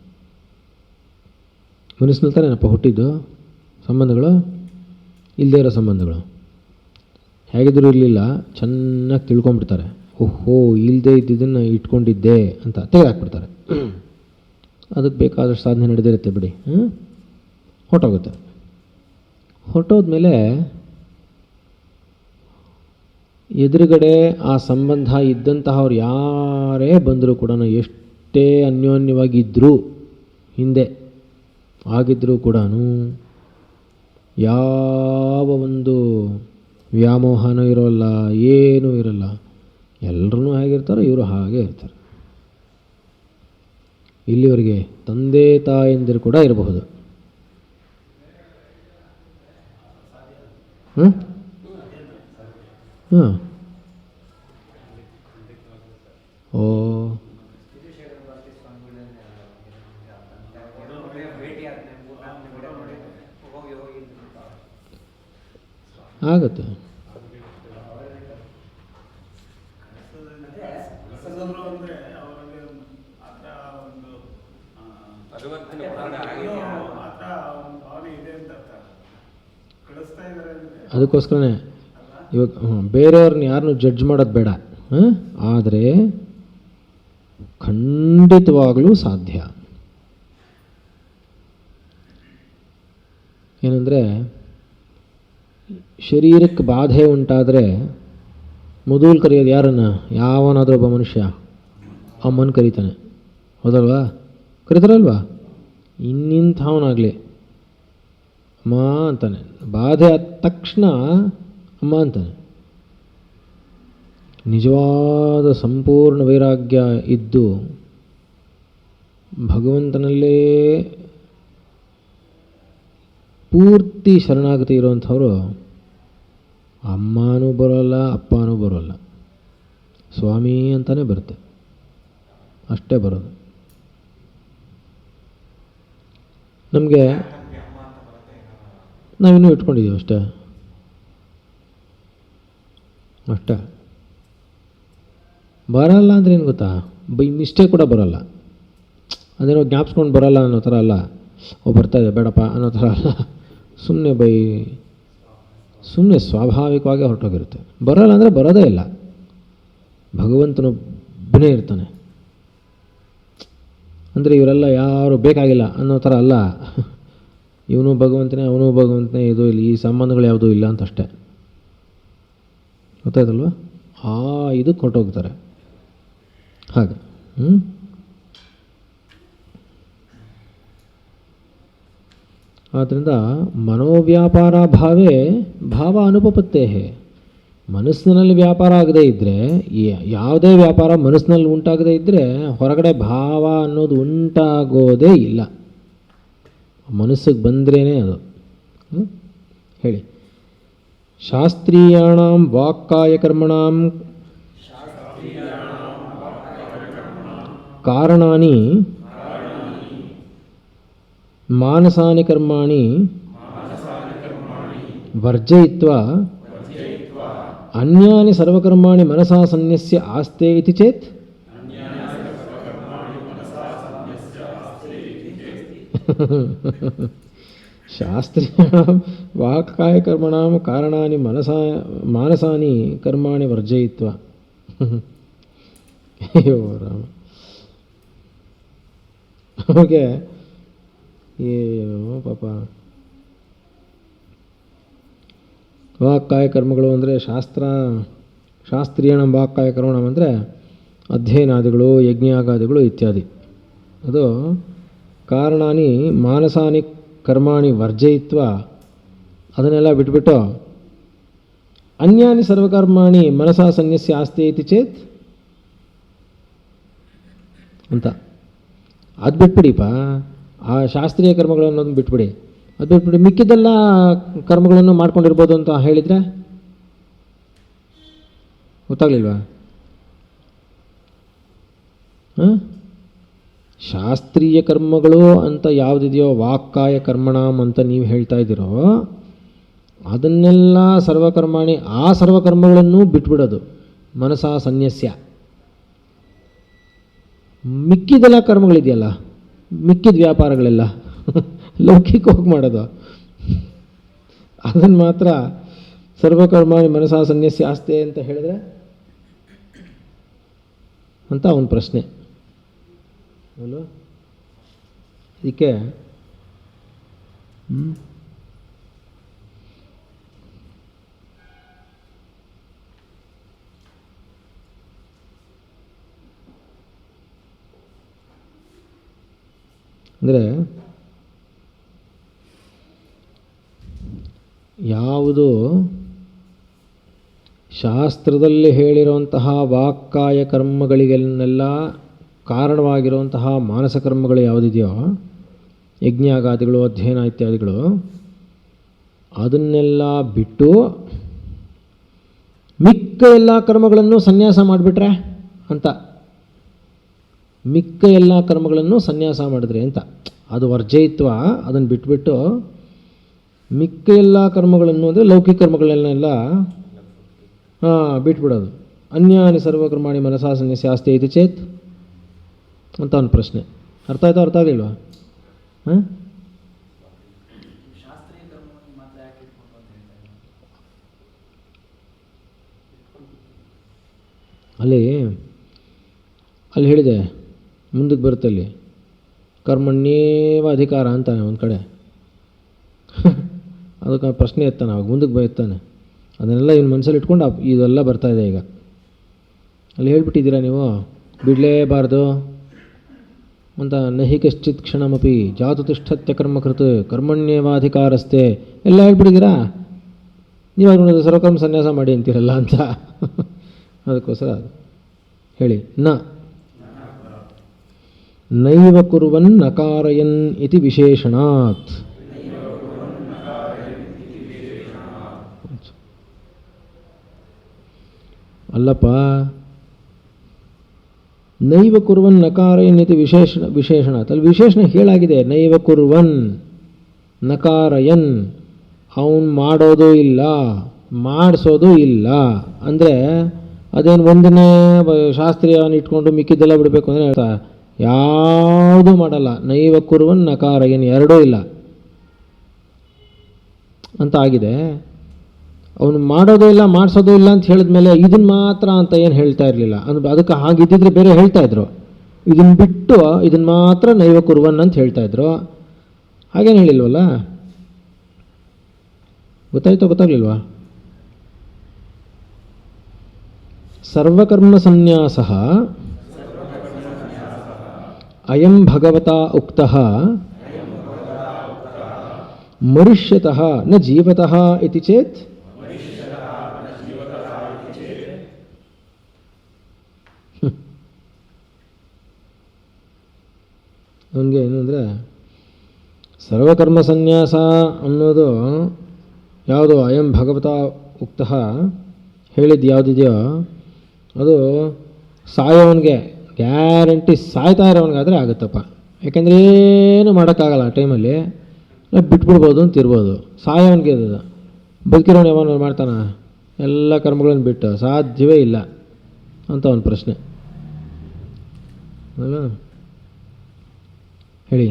ಮನಸ್ಸಿನಲ್ಲಿ ತಾನೇನಪ್ಪ ಹುಟ್ಟಿದ್ದು ಸಂಬಂಧಗಳು, ಇಲ್ಲದೇ ಇರೋ ಸಂಬಂಧಗಳು ಹೇಗಿದ್ರೂ ಇರಲಿಲ್ಲ, ಚೆನ್ನಾಗಿ ತಿಳ್ಕೊಂಬಿಡ್ತಾರೆ. ಓಹೋ, ಇಲ್ಲದೇ ಇದ್ದಿದ್ದನ್ನು ಇಟ್ಕೊಂಡಿದ್ದೆ ಅಂತ ತೆಗೆದಾಕ್ಬಿಡ್ತಾರೆ. ಅದಕ್ಕೆ ಬೇಕಾದಷ್ಟು ಸಾಧನೆ ನಡೆದಿರುತ್ತೆ ಬಿಡಿ. ಹೊರಟೋಗುತ್ತೆ. ಹೊರಟೋದ್ಮೇಲೆ ಎದುರುಗಡೆ ಆ ಸಂಬಂಧ ಇದ್ದಂತಹವ್ರು ಯಾರೇ ಬಂದರೂ ಕೂಡ, ಎಷ್ಟೇ ಅನ್ಯೋನ್ಯವಾಗಿದ್ದರೂ, ಹಿಂದೆ ಆಗಿದ್ದರೂ ಕೂಡ ಯಾವ ಒಂದು ವ್ಯಾಮೋಹನೂ ಇರೋಲ್ಲ, ಏನೂ ಇರೋಲ್ಲ. ಎಲ್ಲರೂ ಹೇಗಿರ್ತಾರೋ ಇವರು ಹಾಗೆ ಇರ್ತಾರೆ. ಇಲ್ಲಿವರೆಗೆ ತಂದೆ ತಾಯಂದಿರು ಕೂಡ ಇರಬಹುದು. ಹಾಂ, ಓ, ಆಗುತ್ತೆ. ಅದಕ್ಕೋಸ್ಕರನೇ ಇವಾಗ ಬೇರೆಯವ್ರನ್ನ ಯಾರನ್ನೂ ಜಡ್ಜ್ ಮಾಡೋದು ಬೇಡ. ಆದರೆ ಖಂಡಿತವಾಗಲೂ ಸಾಧ್ಯ. ಏನಂದರೆ, ಶರೀರಕ್ಕೆ ಬಾಧೆ ಉಂಟಾದರೆ ಮೊದಲು ಕರೆಯೋದು ಯಾರನ್ನು? ಯಾವನಾದರೂ ಒಬ್ಬ ಮನುಷ್ಯ ಅಮ್ಮನ ಕರೀತಾನೆ, ಹೌದಲ್ವಾ? ಕರೀತಾರಲ್ವಾ? ಇನ್ನಿಂಥವನಾಗಲಿ ಅಮ್ಮ ಅಂತಾನೆ. ಬಾಧೆ ಆದ ತಕ್ಷಣ ಅಮ್ಮ ಅಂತಾನೆ. ನಿಜವಾದ ಸಂಪೂರ್ಣ ವೈರಾಗ್ಯ ಇದ್ದು ಭಗವಂತನಲ್ಲೇ ಪೂರ್ತಿ ಶರಣಾಗತಿ ಇರುವಂಥವರು ಅಮ್ಮನೂ ಬರೋಲ್ಲ, ಅಪ್ಪನೂ ಬರೋಲ್ಲ, ಸ್ವಾಮಿ ಅಂತಲೇ ಬರುತ್ತೆ. ಅಷ್ಟೇ ಬರೋದು. ನಮಗೆ ನಾವಿನ್ನೂ ಇಟ್ಕೊಂಡಿದ್ದೀವಿ ಅಷ್ಟೇ. ಬರಲ್ಲ ಅಂದರೆ ಏನು ಗೊತ್ತಾ, ಇನ್ನಿಷ್ಟೇ ಕೂಡ ಬರೋಲ್ಲ. ಅದೇನೋ ಜ್ಞಾಪಿಸ್ಕೊಂಡು ಬರೋಲ್ಲ ಅನ್ನೋ ಥರ ಅಲ್ಲ, ಬರ್ತಾಯಿದೆ ಬೇಡಪ್ಪ ಅನ್ನೋ ಥರ ಅಲ್ಲ. ಸುಮ್ಮನೆ ಸ್ವಾಭಾವಿಕವಾಗಿ ಹೊರಟೋಗಿರುತ್ತೆ. ಬರೋಲ್ಲ ಅಂದರೆ ಬರೋದೇ ಇಲ್ಲ. ಭಗವಂತನೊಬ್ಬನೇ ಇರ್ತಾನೆ. ಅಂದರೆ ಇವರೆಲ್ಲ ಯಾರು ಬೇಕಾಗಿಲ್ಲ ಅನ್ನೋ ಥರ ಅಲ್ಲ. ಇವನು ಭಗವಂತನೇ, ಅವನು ಭಗವಂತನೇ, ಇದು ಇಲ್ಲಿ ಈ ಸಂಬಂಧಗಳು ಯಾವುದೂ ಇಲ್ಲ ಅಂತಷ್ಟೇ. ಗೊತ್ತಾಯ್ತಲ್ವ? ಇದಕ್ಕೆ ಹೊರಟೋಗ್ತಾರೆ ಹಾಗೆ. ಆದ್ದರಿಂದ ಮನೋವ್ಯಾಪಾರ ಭಾವೇ ಭಾವ ಅನುಪಪತ್ತೇ. ಮನಸ್ಸಿನಲ್ಲಿ ವ್ಯಾಪಾರ ಆಗದೇ ಇದ್ದರೆ, ಯಾವುದೇ ವ್ಯಾಪಾರ ಮನಸ್ಸಿನಲ್ಲಿ ಉಂಟಾಗದೇ ಇದ್ದರೆ ಹೊರಗಡೆ ಭಾವ ಅನ್ನೋದು ಉಂಟಾಗೋದೇ ಇಲ್ಲ. ಮನಸ್ಸಿಗೆ ಬಂದ್ರೇ ಅದು. ಹೇಳಿ. ಶಾಸ್ತ್ರೀಯಾಣಾಂ ವಾಕ್ಕಾಯಕರ್ಮಣಾಂ ಕಾರಣಾನಿ ಮಾನಸಾನಿ ಕರ್ಮಾಣಿ ವರ್ಜಯಿತ್ವಾ ಅನ್ಯಾನಿ ಸರ್ವಕರ್ಮಾಣಿ ಮನಸಾ ಸನ್ಯಸ್ಯ ಆಸ್ತೆ ಇತಿ ಚೇತ್ ಶಾಸ್ತ್ರೀಯಾಣಾಂ ವಾಕ್ಕಾಯಕರ್ಮಣಾಂ ಕಾರಣಾನಿ ಮಾನಸಾನಿ ಕರ್ಮಾಣಿ ವರ್ಜಯಿತ್ವಾ. ಅಯ್ಯೋ ರಾಮ, ನಮಗೆ ಏನೋ ಪಾಪ. ವಾಕ್ಕಾಯ ಕರ್ಮಗಳು ಅಂದರೆ ಶಾಸ್ತ್ರೀಯಣ ವಾಕ್ಕಾಯ ಕರ್ಮಣ ಅಂದರೆ ಅಧ್ಯಯನಾದಿಗಳು, ಯಜ್ಞಾಗಾದಿಗಳು ಇತ್ಯಾದಿ. ಅದು ಕಾರಣಾನಿ ಮಾನಸಾನಿ ಕರ್ಮಾಣಿ ವರ್ಜಯಿತ್ವ, ಅದನ್ನೆಲ್ಲ ಬಿಟ್ಬಿಟ್ಟು ಅನ್ಯಾನಿ ಸರ್ವಕರ್ಮಾಣಿ ಮನಸಾ ಸನ್ಯಸ್ಯ ಆಸ್ತಿ ಇತಿ ಚೇತ್ ಅಂತ. ಅದು ಬಿಟ್ಬಿಡಿಪ್ಪ, ಆ ಶಾಸ್ತ್ರೀಯ ಕರ್ಮಗಳು ಅನ್ನೋದನ್ನು ಬಿಟ್ಬಿಡಿ. ಅದು ಬಿಟ್ಬಿಡಿ, ಮಿಕ್ಕಿದ್ದೆಲ್ಲ ಕರ್ಮಗಳನ್ನು ಮಾಡ್ಕೊಂಡಿರ್ಬೋದು ಅಂತ ಹೇಳಿದರೆ ಗೊತ್ತಾಗಲಿಲ್ವಾ? ಶಾಸ್ತ್ರೀಯ ಕರ್ಮಗಳು ಅಂತ ಯಾವುದಿದೆಯೋ ವಾಕ್ಕಾಯ ಕರ್ಮಣಾಮ್ ಅಂತ ನೀವು ಹೇಳ್ತಾ ಇದ್ದೀರೋ ಅದನ್ನೆಲ್ಲ ಸರ್ವಕರ್ಮಾಣಿ, ಆ ಸರ್ವಕರ್ಮಗಳನ್ನು ಬಿಟ್ಬಿಡೋದು ಮನಸಾ ಸನ್ಯಸ್ಯ. ಮಿಕ್ಕಿದೆಲ್ಲ ಕರ್ಮಗಳಿದೆಯಲ್ಲ, ಮಿಕ್ಕಿದ ವ್ಯಾಪಾರಗಳೆಲ್ಲ ಲೌಕಿಕವಾಗಿ ಮಾಡೋದು, ಅದನ್ನು ಮಾತ್ರ ಸರ್ವಕರ್ಮಾಣಿ ಮನಸಾ ಸನ್ಯಸ್ಯ ಆಸ್ತೆ ಅಂತ ಹೇಳಿದ್ರೆ ಅಂತ ಅವನ ಪ್ರಶ್ನೆ ಅಲ್ವ. ಅದಕ್ಕೆ ಅಂದರೆ ಯಾವುದು ಶಾಸ್ತ್ರದಲ್ಲಿ ಹೇಳಿರುವಂತಹ ವಾಕ್ಕಾಯ ಕರ್ಮಗಳಿಗೆಲ್ಲ ಕಾರಣವಾಗಿರುವಂತಹ ಮಾನಸ ಕರ್ಮಗಳು ಯಾವುದಿದೆಯೋ, ಯಜ್ಞಾಗಾದಿಗಳು, ಅಧ್ಯಯನ ಇತ್ಯಾದಿಗಳು, ಅದನ್ನೆಲ್ಲ ಬಿಟ್ಟು ಮಿಕ್ಕ ಎಲ್ಲ ಕರ್ಮಗಳನ್ನು ಸನ್ಯಾಸ ಮಾಡಿಬಿಟ್ರೆ ಅಂತ, ಮಿಕ್ಕ ಎಲ್ಲ ಕರ್ಮಗಳನ್ನು ಸನ್ಯಾಸ ಮಾಡಿದ್ರೆ ಅಂತ, ಅದು ವರ್ಜಯಿತ್ವ. ಅದನ್ನು ಬಿಟ್ಬಿಟ್ಟು ಮಿಕ್ಕ ಎಲ್ಲ ಕರ್ಮಗಳನ್ನು ಅಂದರೆ ಲೌಕಿಕ ಕರ್ಮಗಳನ್ನೆಲ್ಲ ಬಿಟ್ಬಿಡೋದು. ಅನ್ಯಾನಿ ಸರ್ವಕರ್ಮಾಣಿ ಮನಸಾ ಸನ್ಯಾಸ ಆಸ್ತಿ ಇದು ಚೇತ್ ಅಂತ ಒಂದು ಪ್ರಶ್ನೆ. ಅರ್ಥ ಆಯ್ತಾ, ಅರ್ಥ ಆಗಲಿಲ್ವಾ? ಅಲ್ಲಿ ಹೇಳಿದೆ, ಮುಂದಕ್ಕೆ ಬರುತ್ತೆ ಅಲ್ಲಿ ಕರ್ಮಣ್ಯೇವ ಅಧಿಕಾರ ಅಂತಾನೆ ಒಂದು ಕಡೆ. ಅದಕ್ಕೆ ಪ್ರಶ್ನೆ ಎತ್ತಾನೆ, ಅವಾಗ ಮುಂದಕ್ಕೆ ಬೈತಾನೆ. ಅದನ್ನೆಲ್ಲ ಇವ್ನ ಮನಸ್ಸಲ್ಲಿ ಇಟ್ಕೊಂಡು ಇದೆಲ್ಲ ಬರ್ತಾಯಿದೆ ಈಗ. ಅಲ್ಲಿ ಹೇಳ್ಬಿಟ್ಟಿದ್ದೀರಾ ನೀವು ಬಿಡಲೇಬಾರ್ದು ಅಂತ. ನಹಿ ಕಶ್ಚಿತ್ ಕ್ಷಣಮಪಿ ಜಾತು ತಿಷ್ಠತ್ಯ ಕರ್ಮಕೃತ್ ಕರ್ಮಣ್ಯೇವಾಧಿಕಾರಸ್ತೆ ಎಲ್ಲ ಹೇಳ್ಬಿಟ್ಟಿದ್ದೀರಾ. ನೀವಾಗ ಸರ್ವಕರ್ಮ ಸನ್ಯಾಸ ಮಾಡಿ ಅಂತೀರಲ್ಲ ಅಂತ. ಅದಕ್ಕೋಸ್ಕರ ಹೇಳಿ. ನೈವ ಕುರ್ವನ್ ನಕಾರಯನ್ ಇತಿ ವಿಶೇಷಣಾತ್. ಅಲ್ಲಪ್ಪ, ನೈವ ಕುರ್ವನ್ ನಕಾರಯನ್ ಇತಿ ವಿಶೇಷಣಾತ್. ಅಲ್ಲಿ ವಿಶೇಷಣ ಹೇಳಾಗಿದೆ. ನೈವ ಕುರ್ವನ್ ನಕಾರಯನ್, ಅವನು ಮಾಡೋದು ಇಲ್ಲ, ಮಾಡಿಸೋದು ಇಲ್ಲ ಅಂದರೆ ಅದೇನು ಒಂದನೇ ಶಾಸ್ತ್ರೀಯವನ್ನು ಇಟ್ಕೊಂಡು ಮಿಕ್ಕಿದ್ದೆಲ್ಲ ಬಿಡಬೇಕು ಅಂದರೆ ಹೇಳ್ತಾ ಯಾವುದೂ ಮಾಡಲ್ಲ. ನೈವ ಕುರ್ವನ್ ನಕಾರಯನ್ ಎರಡೂ ಇಲ್ಲ ಅಂತ ಆಗಿದೆ. ಅವನು ಮಾಡೋದೇ ಇಲ್ಲ, ಮಾಡಿಸೋದು ಇಲ್ಲ ಅಂತ ಹೇಳಿದ್ಮೇಲೆ ಇದನ್ನು ಮಾತ್ರ ಅಂತ ಏನು ಹೇಳ್ತಾ ಇರಲಿಲ್ಲ. ಅದಕ್ಕೆ ಹಾಗಿದ್ದಿದ್ರೆ ಬೇರೆ ಹೇಳ್ತಾ ಇದ್ರು. ಇದನ್ನು ಬಿಟ್ಟು ಇದನ್ನು ಮಾತ್ರ ನೈವ ಕುರ್ವನ್ ಅಂತ ಹೇಳ್ತಾ ಇದ್ರು. ಹಾಗೇನು ಹೇಳಿಲ್ವಲ್ಲ. ಗೊತ್ತಾಯ್ತೋ ಗೊತ್ತಾಗ್ಲಿಲ್ವಾ? ಸರ್ವಕರ್ಮ ಸನ್ಯಾಸ ಅಯಂ ಭಗವತಾ ಉಕ್ತಃ ಮನುಷ್ಯತಃ ನ ಜೀವತಃ ಇತಿ ಚೇತ್ ಅವನಿಗೆ ಏನು ಅಂದರೆ ಸರ್ವಕರ್ಮ ಸನ್ಯಾಸ ಅನ್ನೋದು ಯಾವುದು ಅಯಂ ಭಗವತಾ ಉಕ್ತಃ ಹೇಳಿದ್ದು ಯಾವುದಿದೆಯೋ ಅದು ಸಾಯೋವನಿಗೆ ಗ್ಯಾರಂಟಿ, ಸಾಯ್ತಾ ಇರೋವನಿಗಾದರೆ ಆಗುತ್ತಪ್ಪ. ಯಾಕೆಂದರೆ ಏನು ಮಾಡೋಕ್ಕಾಗಲ್ಲ ಆ ಟೈಮಲ್ಲಿ, ಬಿಟ್ಬಿಡ್ಬೋದು ಅಂತ ಇರ್ಬೋದು. ಸಾಯೋವನಿಗೆ ಅದು, ಬದುಕಿರೋನು ಯಾವನು ಮಾಡ್ತಾನೆ ಎಲ್ಲ ಕರ್ಮಗಳನ್ನು ಬಿಟ್ಟು? ಸಾಧ್ಯವೇ ಇಲ್ಲ ಅಂತ ಒಂದು ಪ್ರಶ್ನೆ ಅಲ್ಲ. ಹೇಳಿ.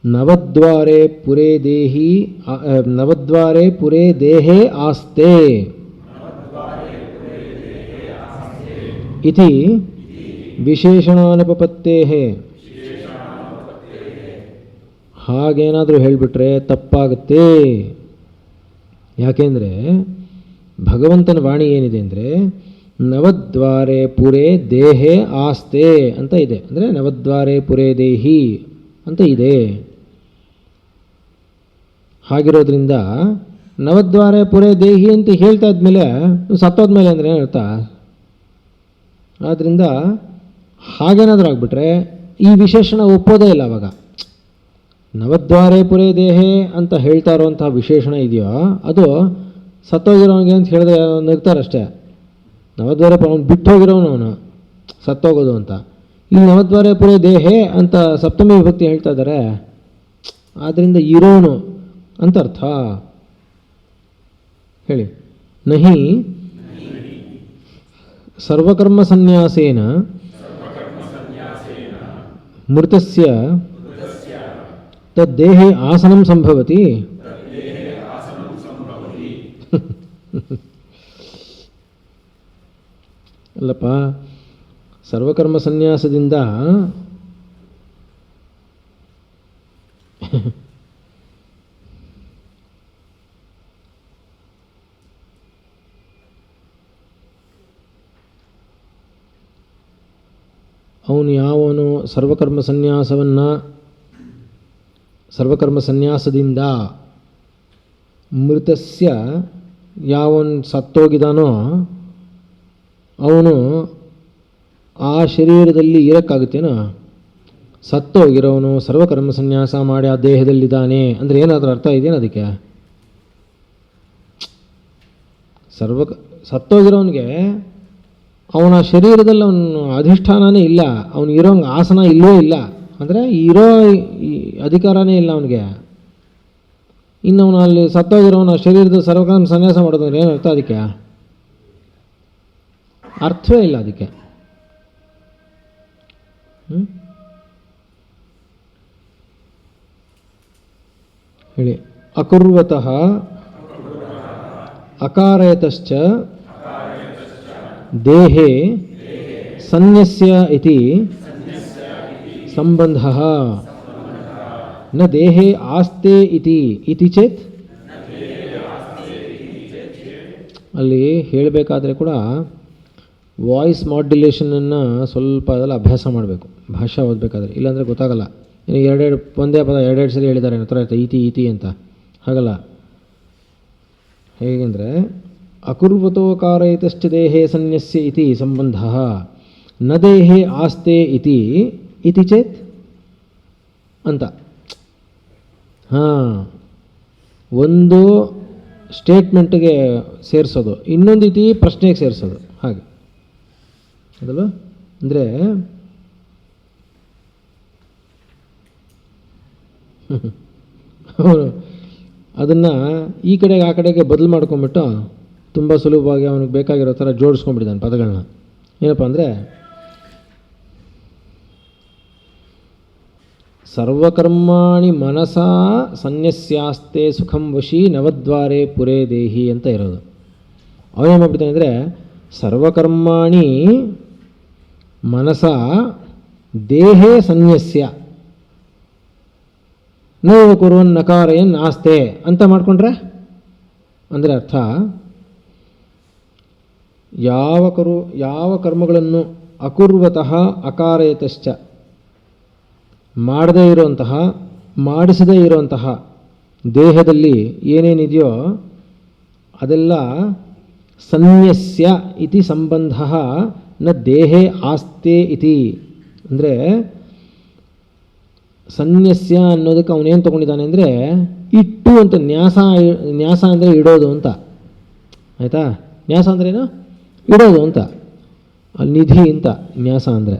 ನವದ್ವಾರೆ ಪುರೇ ದೇಹೇ ಆಸ್ತೆ ಇತಿ ವಿಶೇಷಣಾನುಪಪತ್ತೇಃ. ಹಾಗೇನಾದರೂ ಹೇಳಿಬಿಟ್ರೆ ತಪ್ಪಾಗುತ್ತೆ. ಯಾಕೆಂದರೆ ಭಗವಂತನ ವಾಣಿ ಏನಿದೆ ಅಂದರೆ ನವದ್ವಾರೆ ಪುರೇ ದೇಹೇ ಆಸ್ತೆ ಅಂತ ಇದೆ. ಅಂದರೆ ನವದ್ವಾರೆ ಪುರೇ ದೇಹಿ ಅಂತ ಇದೆ. ಹಾಗಿರೋದ್ರಿಂದ ನವದ್ವಾರೆ ಪುರೇ ದೇಹಿ ಅಂತ ಹೇಳ್ತಾ ಇದ್ಮೇಲೆ ಸತ್ತೋದ್ಮೇಲೆ ಅಂದರೆ ಏನು ಹೇಳ್ತಾ? ಆದ್ದರಿಂದ ಹಾಗೇನಾದರೂ ಆಗಿಬಿಟ್ರೆ ಈ ವಿಶೇಷಣ ಒಪ್ಪೋದೇ ಇಲ್ಲ. ಅವಾಗ ನವದ್ವಾರೆ ಪುರೇ ದೇಹೇ ಅಂತ ಹೇಳ್ತಾ ಇರುವಂಥ ವಿಶೇಷಣ ಇದೆಯೋ ಅದು ಸತ್ತೋಗಿರೋನಿಗೆ ಅಂತ ಹೇಳಿದ್ರೆ ನಗ್ತಾರಷ್ಟೇ. ನವದ್ವಾರೆ ಅವನು ಬಿಟ್ಟು ಹೋಗಿರೋನು, ಅವನು ಸತ್ತೋಗೋದು ಅಂತ. ಇಲ್ಲಿ ನವದ್ವಾರೆ ಪುರೇ ದೇಹೇ ಅಂತ ಸಪ್ತಮಿ ವಿಭಕ್ತಿ ಹೇಳ್ತಾ ಇದ್ದಾರೆ. ಆದ್ದರಿಂದ ಇರೋನು ಅಂತ ಅರ್ಥ. ಹೇಳಿ. ನಹಿ ಸರ್ವಕರ್ಮ ಸನ್ಯಾಸೇನ ಮೃತಸ್ಯ ತದ್ದೇಹೇ ಆಸನಂ ಸಂಭವತಿ. ಅಲ್ಲಪ್ಪ, ಸರ್ವಕರ್ಮ ಸನ್ಯಾಸದಿಂದ ಅವನು ಯಾವನು ಸರ್ವಕರ್ಮ ಸನ್ಯಾಸದಿಂದ ಮೃತಸ್ಯ ಯಾವನು ಸತ್ತೋಗಿದಾನೋ ಅವನು ಆ ಶರೀರದಲ್ಲಿ ಇರೋಕ್ಕಾಗುತ್ತೇನೋ? ಸತ್ತೋಗಿರೋವನು ಸರ್ವಕರ್ಮ ಸನ್ಯಾಸ ಮಾಡಿ ಆ ದೇಹದಲ್ಲಿದ್ದಾನೆ ಅಂದರೆ ಏನಾದರೂ ಅರ್ಥ ಇದೆಯೇನು ಅದಕ್ಕೆ? ಸತ್ತೋಗಿರೋನಿಗೆ ಅವನ ಶರೀರದಲ್ಲಿ ಅವನು ಅಧಿಷ್ಠಾನನೇ ಇಲ್ಲ, ಅವನು ಇರೋ ಆಸನ ಇಲ್ಲವೇ ಇಲ್ಲ, ಅಂದರೆ ಇರೋ ಅಧಿಕಾರನೇ ಇಲ್ಲ ಅವನಿಗೆ. ಇನ್ನು ಅವನು ಅಲ್ಲಿ ಸತ್ತೋಗಿರೋನ ಶರೀರದ ಸರ್ವಕರ್ಮ ಸನ್ಯಾಸ ಮಾಡೋದಂದ್ರೆ ಏನು ಅರ್ಥ? ಅದಕ್ಕೆ ಅರ್ಥವೇ ಇಲ್ಲ ಅದಕ್ಕೆ. ಹೇಳಿ. ಅಕುರ್ವತಃ ಅಕಾರಯತಶ್ಚ ದೇಹೇ ಸನ್ಯಸ್ಯ ಇತಿ ಸಂಬಂಧಃ ನ ದೇಹೇ ಆಸ್ತೆ ಇತಿ ಚೇತ್. ಅಲ್ಲಿ ಹೇಳಬೇಕಾದ್ರೆ ಕೂಡ ವಾಯ್ಸ್ ಮಾಡ್ಯುಲೇಷನನ್ನು ಸ್ವಲ್ಪ ಅದೆಲ್ಲ ಅಭ್ಯಾಸ ಮಾಡಬೇಕು ಭಾಷೆ ಓದಬೇಕಾದ್ರೆ, ಇಲ್ಲಾಂದರೆ ಗೊತ್ತಾಗಲ್ಲ. ಇನ್ನು ಒಂದೇ ಪದ ಎರಡೆರಡು ಸರಿ ಹೇಳಿದ್ದಾರೆ ಹತ್ರ ಇತಿ ಅಂತ, ಹಾಗಲ್ಲ. ಹೇಗೆಂದರೆ ಅಕುರ್ವತೋಕಾರಯತಶ್ಚ ದೇಹೇ ಸನ್ಯಸ್ಯ ಇತಿ ಸಂಬಂಧಃ ನ ದೇಹೇ ಆಸ್ತೆ ಇತಿ ಚೇತ್ ಅಂತ. ಒಂದು ಸ್ಟೇಟ್ಮೆಂಟ್ಗೆ ಸೇರಿಸೋದು, ಇನ್ನೊಂದು ಇತಿ ಪ್ರಶ್ನೆಗೆ ಸೇರಿಸೋದು, ಹಾಗೆ ಅದಲ್ಲ. ಅಂದರೆ ಅವನು ಅದನ್ನು ಈ ಕಡೆಗೆ ಆ ಕಡೆಗೆ ಬದಲು ಮಾಡ್ಕೊಂಬಿಟ್ಟು ತುಂಬ ಸುಲಭವಾಗಿ ಅವನಿಗೆ ಬೇಕಾಗಿರೋ ಥರ ಜೋಡಿಸ್ಕೊಂಡ್ಬಿಟ್ಟಿದ್ದಾನೆ ಪದಗಳನ್ನ. ಏನಪ್ಪ ಅಂದರೆ ಸರ್ವಕರ್ಮಾಣಿ ಮನಸಾ ಸನ್ಯಸ್ಯಾಸ್ತೆ ಸುಖಂ ವಶಿ ನವದ್ವಾರೆ ಪುರೇ ದೇಹಿ ಅಂತ ಇರೋದು. ಅವನೇನು ಮಾಡ್ಬಿಡ್ತಾನೆ ಅಂದರೆ ಸರ್ವಕರ್ಮಾಣಿ ಮನಸಾ ದೇಹೇ ಸನ್ಯಸ್ಯ ನೈವ ಕುರುವನ್ ನಕಾರಯನ್ ಆಸ್ತೆ ಅಂತ ಮಾಡಿಕೊಂಡ್ರೆ ಅಂದರೆ ಅರ್ಥ ಯಾವ ಕರ್ಮಗಳನ್ನು ಅಕುರ್ವತಃ ಅಕಾರಯತಶ್ಚ ಮಾಡದೇ ಇರುವಂತಹ ಮಾಡಿಸದೇ ಇರುವಂತಹ ದೇಹದಲ್ಲಿ ಏನೇನಿದೆಯೋ ಅದೆಲ್ಲ ಸನ್ಯಸ್ಯ ಇತಿ ಸಂಬಂಧ ನ ದೇಹೇ ಆಸ್ತೆ ಇತಿ. ಅಂದರೆ ಸನ್ಯಸ್ಯ ಅನ್ನೋದಕ್ಕೆ ಅವನೇನು ತೊಗೊಂಡಿದ್ದಾನೆ ಅಂದರೆ ಇಟ್ಟು ಅಂತ. ನ್ಯಾಸ ಅಂದರೆ ಇಡೋದು ಅಂತ, ಆಯಿತಾ? ನ್ಯಾಸ ಅಂದ್ರೇನು? ಇಡೋದು ಅಂತ. ಅಲ್ಲಿ ನಿಧಿ ಅಂತ ನ್ಯಾಸ ಅಂದರೆ,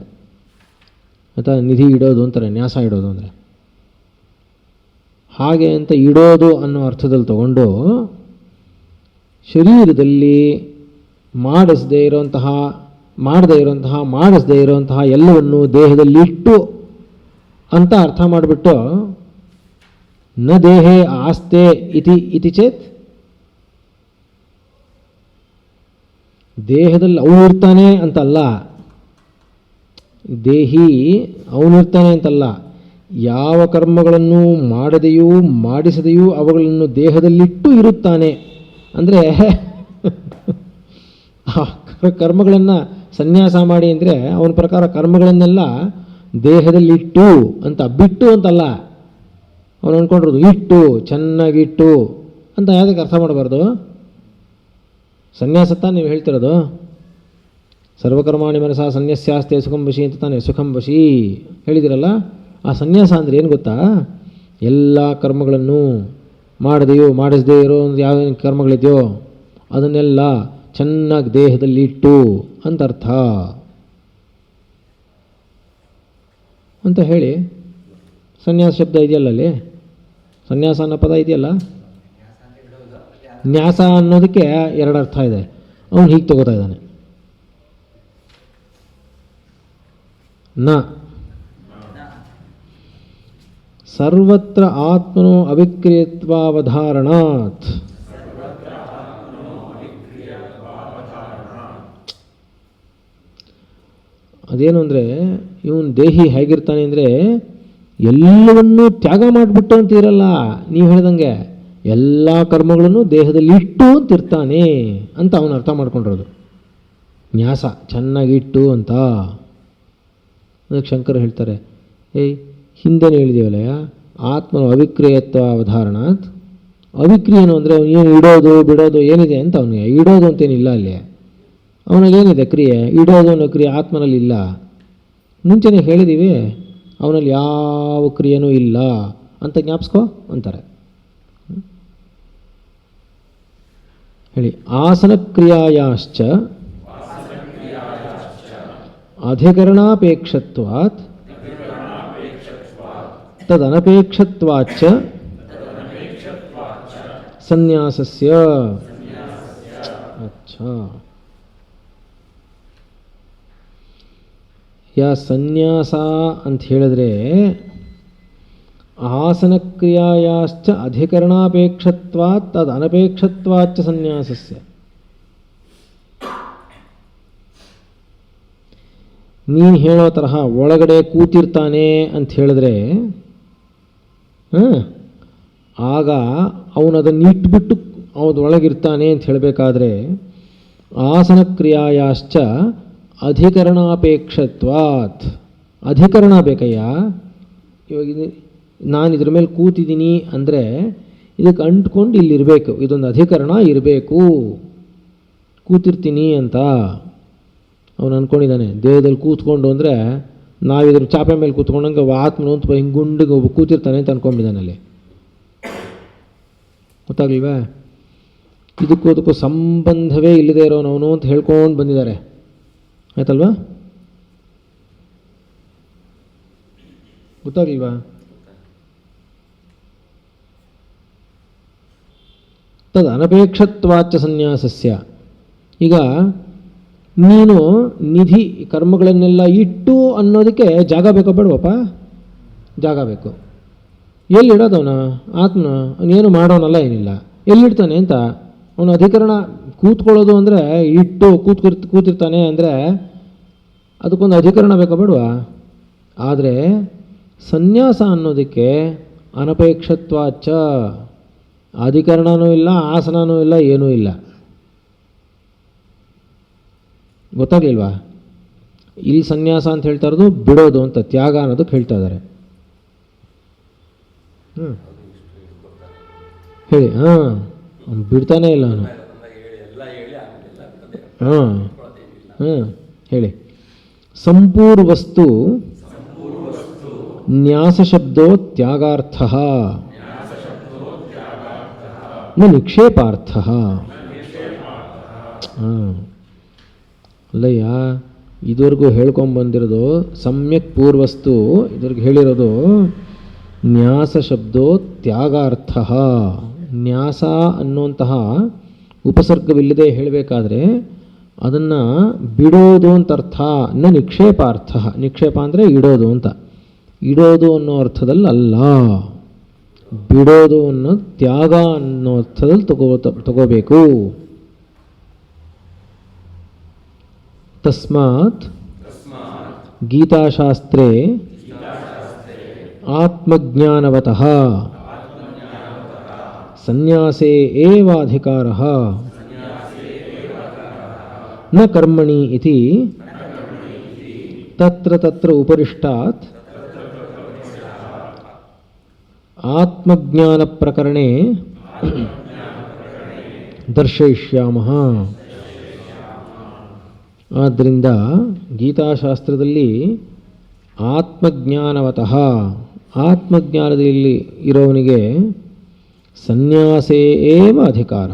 ಆಯಿತಾ? ನಿಧಿ ಇಡೋದು ಅಂತಾರೆ, ನ್ಯಾಸ ಇಡೋದು ಅಂದರೆ. ಹಾಗೆ ಅಂತ ಇಡೋದು ಅನ್ನೋ ಅರ್ಥದಲ್ಲಿ ತಗೊಂಡು ಶರೀರದಲ್ಲಿ ಮಾಡದೇ ಇರುವಂತಹ ಎಲ್ಲವನ್ನು ದೇಹದಲ್ಲಿಟ್ಟು ಅಂತ ಅರ್ಥ ಮಾಡಿಬಿಟ್ಟು ನ ದೇಹೇ ಆಸ್ತೆ ಇತಿ ಚೇತ್, ದೇಹದಲ್ಲಿ ಅವನಿರ್ತಾನೆ ಅಂತಲ್ಲ, ದೇಹಿ ಅವನಿರ್ತಾನೆ ಅಂತಲ್ಲ. ಯಾವ ಕರ್ಮಗಳನ್ನು ಮಾಡದೆಯೂ ಮಾಡಿಸದೆಯೂ ಅವುಗಳನ್ನು ದೇಹದಲ್ಲಿಟ್ಟು ಇರುತ್ತಾನೆ ಅಂದರೆ ಕರ್ಮಗಳನ್ನು ಸನ್ಯಾಸ ಮಾಡಿ ಅಂದರೆ ಅವನ ಪ್ರಕಾರ ಕರ್ಮಗಳನ್ನೆಲ್ಲ ದೇಹದಲ್ಲಿಟ್ಟು ಅಂತ, ಬಿಟ್ಟು ಅಂತಲ್ಲ. ಅವನು ಅಂದ್ಕೊಂಡಿರೋದು ಇಟ್ಟು, ಚೆನ್ನಾಗಿಟ್ಟು ಅಂತ. ಯಾವುದಕ್ಕೆ ಅರ್ಥ ಮಾಡಬಾರ್ದು? ಸನ್ಯಾಸ ತಾನು ನೀವು ಹೇಳ್ತಿರೋದು. ಸರ್ವಕರ್ಮಾಣಿ ಮನಸಾ ಸನ್ಯಾಸ್ಯಾಸ್ತೆ ಸುಖಂ ವಶಿ ಅಂತ ತಾನೆ. ಸುಖಂ ವಶಿ ಹೇಳಿದಿರಲ್ಲ. ಆ ಸನ್ಯಾಸ ಅಂದರೆ ಏನು ಗೊತ್ತಾ? ಎಲ್ಲ ಕರ್ಮಗಳನ್ನು ಮಾಡಿಸದೇ ಇರೋ ಯಾವೇನು ಕರ್ಮಗಳಿದೆಯೋ ಅದನ್ನೆಲ್ಲ ಚೆನ್ನಾಗಿ ದೇಹದಲ್ಲಿ ಇಟ್ಟು ಅಂತ ಅರ್ಥ. ಅಂತ ಹೇಳಿ. ಸನ್ಯಾಸ ಶಬ್ದ ಇದೆಯಲ್ಲ ಅಲ್ಲಿ, ಸನ್ಯಾಸ ಅನ್ನೋ ಪದ ಇದೆಯಲ್ಲ, ನ್ಯಾಸ ಅನ್ನೋದಕ್ಕೆ ಎರಡು ಅರ್ಥ ಇದೆ. ಅವನು ಹೀಗೆ ತಗೋತಾ ಇದ್ದಾನೆ. ನ ಸರ್ವತ್ರ ಆತ್ಮನೋ ಅವಿಕ್ರಿಯತ್ವಾವಧಾರಣಾತ್. ಅದೇನು ಅಂದರೆ, ಇವನು ದೇಹಿ ಹೇಗಿರ್ತಾನೆ ಅಂದರೆ ಎಲ್ಲವನ್ನೂ ತ್ಯಾಗ ಮಾಡಿಬಿಟ್ಟು ಅಂತ ಇರಲ್ಲ. ನೀವು ಹೇಳಿದಂಗೆ ಎಲ್ಲ ಕರ್ಮಗಳನ್ನು ದೇಹದಲ್ಲಿ ಇಟ್ಟು ಅಂತಿರ್ತಾನೆ ಅಂತ ಅವನು ಅರ್ಥ ಮಾಡ್ಕೊಂಡಿರೋದು. ನ್ಯಾಸ ಚೆನ್ನಾಗಿಟ್ಟು ಅಂತ. ಅದಕ್ಕೆ ಶಂಕರ್ ಹೇಳ್ತಾರೆ, ಹಿಂದೆನೇ ಹೇಳಿದೀವಲ್ಲ, ಆತ್ಮನ ಅವಿಕ್ರಿಯತ್ವ ಅವಧಾರಣಾತ್. ಅವಿಕ್ರಿಯನು ಅಂದರೆ ಏನು ಇಡೋದು ಬಿಡೋದು ಏನಿದೆ ಅಂತ ಅವನಿಗೆ. ಇಡೋದು ಅಂತೇನಿಲ್ಲ ಅಲ್ಲಿ, ಅವನಲ್ಲೇನಿದೆ ಕ್ರಿಯೆ. ಇಡೋದು ಅನ್ನೋ ಕ್ರಿಯೆ ಆತ್ಮನಲ್ಲಿ ಇಲ್ಲ. ಮುಂಚೆನೇ ಹೇಳಿದ್ದೀವಿ, ಅವನಲ್ಲಿ ಯಾವ ಕ್ರಿಯೆನೂ ಇಲ್ಲ ಅಂತ ಜ್ಞಾಪಿಸ್ಕೋ ಅಂತಾರೆ. ಹೇಳಿ. ಆಸನ ಕ್ರಿಯಾಯಾಶ್ಚ ಅಧಿಕರಣಾಪೇಕ್ಷತ್ವಾತ್ ತದನಪೇಕ್ಷತ್ವಾಚ್ಚ ಸನ್ಯಾಸಸ್ಯ. ಅಚ್ಚಾ, ಸನ್ಯಾಸ ಅಂತ ಹೇಳಿದ್ರೆ ಆಸನ ಕ್ರಿಯಾಯಾಶ್ಚ ಅಧಿಕರಣಾಪೇಕ್ಷತ್ವಾತ್ ತದನಪೇಕ್ಷತ್ವಾಚ್ಚ ಸನ್ಯಾಸಸ್ಯ. ನೀನು ಹೇಳೋ ತರಹ ಒಳಗಡೆ ಕೂತಿರ್ತಾನೆ ಅಂತ ಹೇಳಿದ್ರೆ ಆಗ ಅವನು ಅದನ್ನು ಇಟ್ಬಿಟ್ಟು ಅವನೊಳಗಿರ್ತಾನೆ ಅಂತ ಹೇಳಬೇಕಾದ್ರೆ ಆಸನ ಕ್ರಿಯಾಯಾಶ್ಚ ಅಧಿಕರಣಾಪೇಕ್ಷತ್ವಾತ್. ಅಧಿಕರಣ ಬೇಕಯ್ಯ. ಇವಾಗ ನಾನು ಇದ್ರ ಮೇಲೆ ಕೂತಿದ್ದೀನಿ ಅಂದರೆ ಇದಕ್ಕೆ ಅಂಟ್ಕೊಂಡು ಇಲ್ಲಿರಬೇಕು, ಇದೊಂದು ಅಧಿಕರಣ ಇರಬೇಕು. ಕೂತಿರ್ತೀನಿ ಅಂತ ಅವನು ಅಂದ್ಕೊಂಡಿದ್ದಾನೆ. ದೇಹದಲ್ಲಿ ಕೂತ್ಕೊಂಡು ಅಂದರೆ ನಾವಿದ್ರ ಚಾಪೆ ಮೇಲೆ ಕೂತ್ಕೊಂಡಂಗೆ ಆತ್ಮನು ಅಂತ ಹಿಂಗೆ ಗುಂಡಿಗೆ ಒಬ್ಬ ಕೂತಿರ್ತಾನೆ ಅಂತ ಅಂದ್ಕೊಂಡಿದ್ದಾನೆ ಅಲ್ಲಿ. ಗೊತ್ತಾಗ್ಲಿಲ್ವಾ? ಇದಕ್ಕೂ ಸಂಬಂಧವೇ ಇಲ್ಲದೆ ಇರೋನವನು ಅಂತ ಹೇಳ್ಕೊಂಡು ಬಂದಿದ್ದಾರೆ. ಆಯ್ತಲ್ವಾ? ಗೊತ್ತಾಗ್ಲಿಲ್ವಾ? ತದ್ ಅನಪೇಕ್ಷತ್ವಾಚ್ಚ ಸನ್ಯಾಸಸ್ಯ. ಈಗ ನೀನು ನಿಧಿ ಕರ್ಮಗಳನ್ನೆಲ್ಲ ಇಟ್ಟು ಅನ್ನೋದಕ್ಕೆ ಜಾಗ ಬೇಕೋ ಬೇಡವಪ್ಪ? ಜಾಗ ಬೇಕು. ಎಲ್ಲಿಡೋದವನ ಆತ್ಮನ? ಅವನೇನು ಮಾಡೋನಲ್ಲ, ಏನಿಲ್ಲ. ಎಲ್ಲಿಡ್ತಾನೆ ಅಂತ ಅವನು ಅಧಿಕರಣ. ಕೂತ್ಕೊಳ್ಳೋದು ಅಂದರೆ ಇಟ್ಟು ಕೂತಿರ್ತಾನೆ ಅಂದರೆ ಅದಕ್ಕೊಂದು ಅಧಿಕರಣ ಬೇಕೋ ಬೇಡವಾ? ಆದರೆ ಸನ್ಯಾಸ ಅನ್ನೋದಕ್ಕೆ ಅನಪೇಕ್ಷತ್ವಾಚ್ಚ, ಅಧಿಕರಣನೂ ಇಲ್ಲ, ಆಸನನೂ ಇಲ್ಲ, ಏನೂ ಇಲ್ಲ. ಗೊತ್ತಾಗ್ಲಿಲ್ವಾ? ಇಲ್ಲಿ ಸನ್ಯಾಸ ಅಂತ ಹೇಳ್ತಾ ಇರೋದು ಬಿಡೋದು ಅಂತ, ತ್ಯಾಗ ಅನ್ನೋದಕ್ಕೆ ಹೇಳ್ತಾ ಇದ್ದಾರೆ. ಹೇಳಿ. ಬಿಡ್ತಾನೆ ಇಲ್ಲ ಅವನು. ಹೇಳಿ. ಸಂಪೂರ್ವಸ್ತು ನ್ಯಾಸ ಶಬ್ದೋ ತ್ಯಾಗಾರ್ಥ ನ ನಿಕ್ಷೇಪಾರ್ಥ. ಅಲ್ಲಯ್ಯ, ಇದುವರೆಗೂ ಹೇಳ್ಕೊಂಬಂದಿರೋದು ಸಮ್ಯಕ್ ಪೂರ್ವಸ್ತು, ಇದುವರೆಗೂ ಹೇಳಿರೋದು ನ್ಯಾಸ ಶಬ್ದೋ ತ್ಯಾಗಾರ್ಥ. ನ್ಯಾಸ ಅನ್ನುವಂತಹ ಉಪಸರ್ಗವಿಲ್ಲದೆ ಹೇಳಬೇಕಾದ್ರೆ ಅದನ್ನು ಬಿಡೋದು ಅಂತ ಅರ್ಥ, ನ ನಿಕ್ಷೇಪಾರ್ಥ. ನಿಕ್ಷೇಪ ಅಂದರೆ ಇಡೋದು ಅಂತ. ಇಡೋದು ಅನ್ನೋ ಅರ್ಥದಲ್ಲಿ ಅಲ್ಲ, ಬಿಡೋದು ಅನ್ನೋ ತ್ಯಾಗ ಅನ್ನೋ ಅರ್ಥದಲ್ಲಿ ತಗೋಬೇಕು. ತಸ್ಮಾತ್ ಗೀತಾಶಾಸ್ತ್ರೇ ಆತ್ಮಜ್ಞಾನವತಃ ಸನ್ಯಾಸೇ ಏವ ಅಧಿಕಾರಃ ನ ಕರ್ಮಣಿ ಇತಿ ತತ್ರ ತತ್ರ ಉಪರಿಷ್ಟಾತ್ ಆತ್ಮಜ್ಞಾನ ಪ್ರಕರಣೆ ದರ್ಶಯಿಷ್ಯಾಮಃ. ಆದ್ದರಿಂದ ಗೀತಾಶಾಸ್ತ್ರದಲ್ಲಿ ಆತ್ಮಜ್ಞಾನವತಃ, ಆತ್ಮಜ್ಞಾನದಲ್ಲಿ ಇರೋವನಿಗೆ ಸನ್ಯಾಸೇ ಏವ ಅಧಿಕಾರ,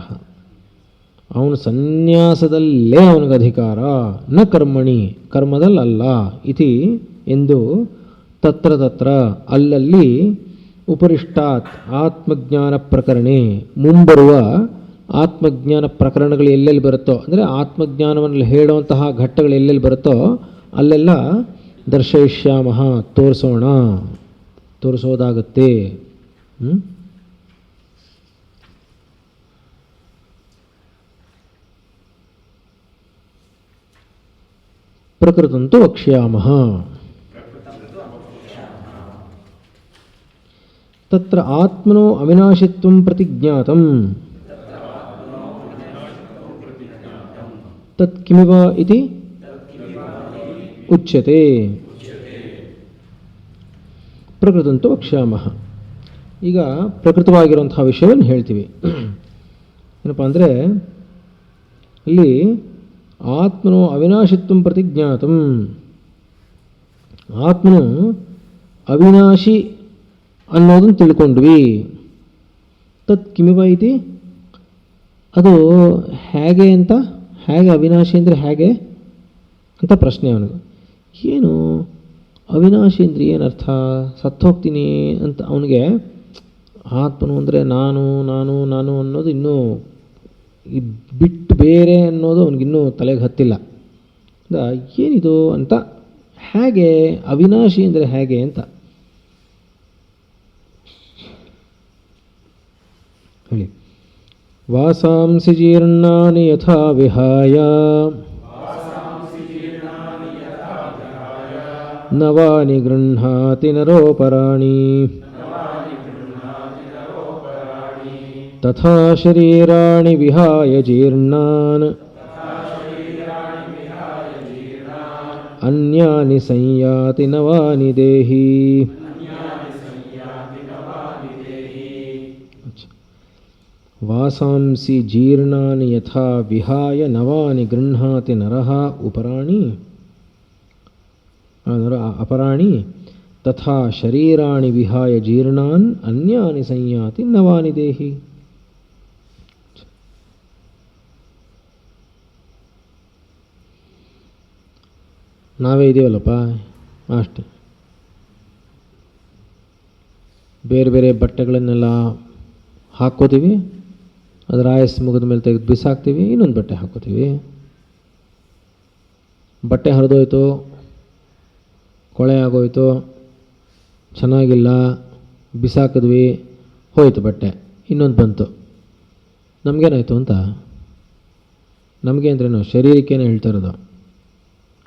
ಅವನು ಸನ್ಯಾಸದಲ್ಲೇ ಅವನಿಗೆ ಅಧಿಕಾರ, ನ ಕರ್ಮಣಿ ಕರ್ಮದಲ್ಲಲ್ಲ ಇತಿ ಎಂದು ತತ್ರ ತತ್ರ ಅಲ್ಲಲ್ಲಿ ಉಪರಿಷ್ಟಾತ್ ಆತ್ಮಜ್ಞಾನ ಪ್ರಕರಣೆ ಮುಂಬರುವ ಆತ್ಮಜ್ಞಾನ ಪ್ರಕರಣಗಳು ಎಲ್ಲೆಲ್ಲಿ ಬರುತ್ತೋ ಅಂದರೆ ಆತ್ಮಜ್ಞಾನವನ್ನು ಹೇಳುವಂತಹ ಘಟ್ಟಗಳು ಎಲ್ಲೆಲ್ಲಿ ಬರುತ್ತೋ ಅಲ್ಲೆಲ್ಲ ದರ್ಶಯಿಷ್ಯಾಮಃ ತೋರಿಸೋದಾಗತ್ತೆ. ಪ್ರಕೃತಂತು ವಕ್ಷ್ಯಾಮಃ ತತ್ರ ಆತ್ಮನೋ ಅವಿನಾಶಿತ್ವಂ ಪ್ರತಿಜ್ಞಾತಂ ತತ್ ಕಿಮಿವ ಇತಿ ಉಚ್ಯತೆ. ಪ್ರಕೃತಂತು ವಕ್ಷ್ಯಾಮಃ. ಈಗ ಪ್ರಕೃತವಾಗಿರುವಂತಹ ವಿಷಯವನ್ನು ಹೇಳ್ತೀವಿ. ಏನಪ್ಪ ಅಂದರೆ ಇಲ್ಲಿ ಆತ್ಮನೋ ಅವಿನಾಶಿತ್ವಂ ಪ್ರತಿಜ್ಞಾತಂ, ಆತ್ಮನು ಅವಿನಾಶಿ ಅನ್ನೋದನ್ನು ತಿಳ್ಕೊಂಡ್ವಿ. ತತ್ ಕಿಮಿವ ಐತಿ, ಅದು ಹೇಗೆ ಅಂತ, ಹೇಗೆ ಅವಿನಾಶಿ ಅಂದರೆ ಹೇಗೆ ಅಂತ ಪ್ರಶ್ನೆ ಅವನಿಗೆ. ಏನು ಅವಿನಾಶಿ ಅಂದರೆ ಏನರ್ಥ, ಸತ್ತೋಗ್ತೀನಿ ಅಂತ ಅವನಿಗೆ ಆತ್ಮನು ಅಂದರೆ ನಾನು ನಾನು ನಾನು ಅನ್ನೋದು ಇನ್ನೂ ಬಿಟ್ಟು ಬೇರೆ ಅನ್ನೋದು ಅವನಿಗಿನ್ನೂ ತಲೆಗೆ ಹತ್ತಿಲ್ಲ. ಏನಿದು ಅಂತ, ಹೇಗೆ ಅವಿನಾಶಿ ಅಂದರೆ ಹೇಗೆ ಅಂತ ಹೇಳಿ. ವಾಸಾಂಸಿ ಜೀರ್ಣಾನಿ ಯಥಾ ವಿಹಾಯ ನವಾನಿ ಗೃಹ್ಣಾತಿ ನರೋಪರಾಣಿ ತಥಾ ಶರೀರಾಣಿ ವಿಹಾಯ ಜೀರ್ಣಾನ್ ಅನ್ಯಾನಿ ಸಂಯಾತಿ ನವಾನಿ ದೇಹಿ. ವಾಸಾಂಸಿ ಜೀರ್ಣಾನಿ ಯಥಾ ವಿಹಾಯ ನವಾನಿ ಗೃಹ್ಣಾತಿ ನರಃ ಉಪರಾಣಿ ಅಪರಾಣಿ ತಥಾ ಶರೀರಾಣಿ ವಿಹಾಯ ಜೀರ್ಣಾನ್ ಅನ್ಯಾನಿ ಸಂಯಾತಿ ನವಾನಿ ದೇಹಿ. ನಾವೇ ಇದೀವಲ್ಲಪ್ಪ ಅಷ್ಟೆ. ಬೇರೆ ಬೇರೆ ಬಟ್ಟೆಗಳನ್ನೆಲ್ಲ ಹಾಕ್ಕೋತೀವಿ, ಅದರ ಆಯಸ್ಸು ಮುಗಿದ ಮೇಲೆ ತೆಗೆದು ಬಿಸಾಕ್ತೀವಿ, ಇನ್ನೊಂದು ಬಟ್ಟೆ ಹಾಕ್ಕೋತೀವಿ. ಬಟ್ಟೆ ಹರಿದೋಯ್ತು, ಕೊಳೆ ಆಗೋಯ್ತು, ಚೆನ್ನಾಗಿಲ್ಲ, ಬಿಸಾಕಿದ್ವಿ, ಹೋಯ್ತು ಬಟ್ಟೆ, ಇನ್ನೊಂದು ಬಂತು. ನಮಗೇನಾಯಿತು ಅಂತ, ನಮಗೆ ಅಂದ್ರೇನು ಶರೀರಕ್ಕೇನೆ ಹೇಳ್ತಾ ಇರೋದು.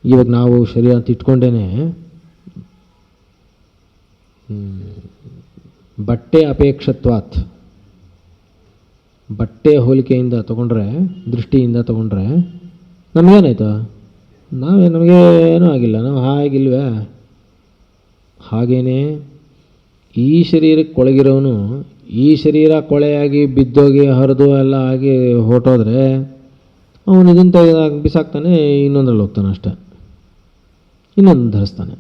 ಇವಾಗ ನಾವು ಶರೀರ ಅಂತ ಇಟ್ಕೊಂಡೇನೆ ಬಟ್ಟೆ ಅಪೇಕ್ಷತ್ವಾತ್, ಬಟ್ಟೆ ಹೋಲಿಕೆಯಿಂದ ತಗೊಂಡ್ರೆ, ದೃಷ್ಟಿಯಿಂದ ತಗೊಂಡ್ರೆ ನಮಗೇನಾಯ್ತು, ನಮಗೇನೂ ಆಗಿಲ್ಲ, ನಾವು ಹಾಗಿಲ್ವೇ. ಹಾಗೇನೆ ಈ ಶರೀರಕ್ಕೆ ಕೊಳಗಿರೋನು ಈ ಶರೀರ ಕೊಳೆಯಾಗಿ ಬಿದ್ದೋಗಿ ಹರಿದು ಎಲ್ಲ ಆಗಿ ಹೊರಟೋದ್ರೆ ಅವನು ಇದನ್ನು ತೆಗೆದಾಗ ಬಿಸಾಕ್ತಾನೆ, ಇನ್ನೊಂದ್ರಲ್ಲಿ ಹೋಗ್ತಾನೆ ಅಷ್ಟೆ, ಇನ್ನೊಂದು ಧರಿಸ್ತಾನೆ.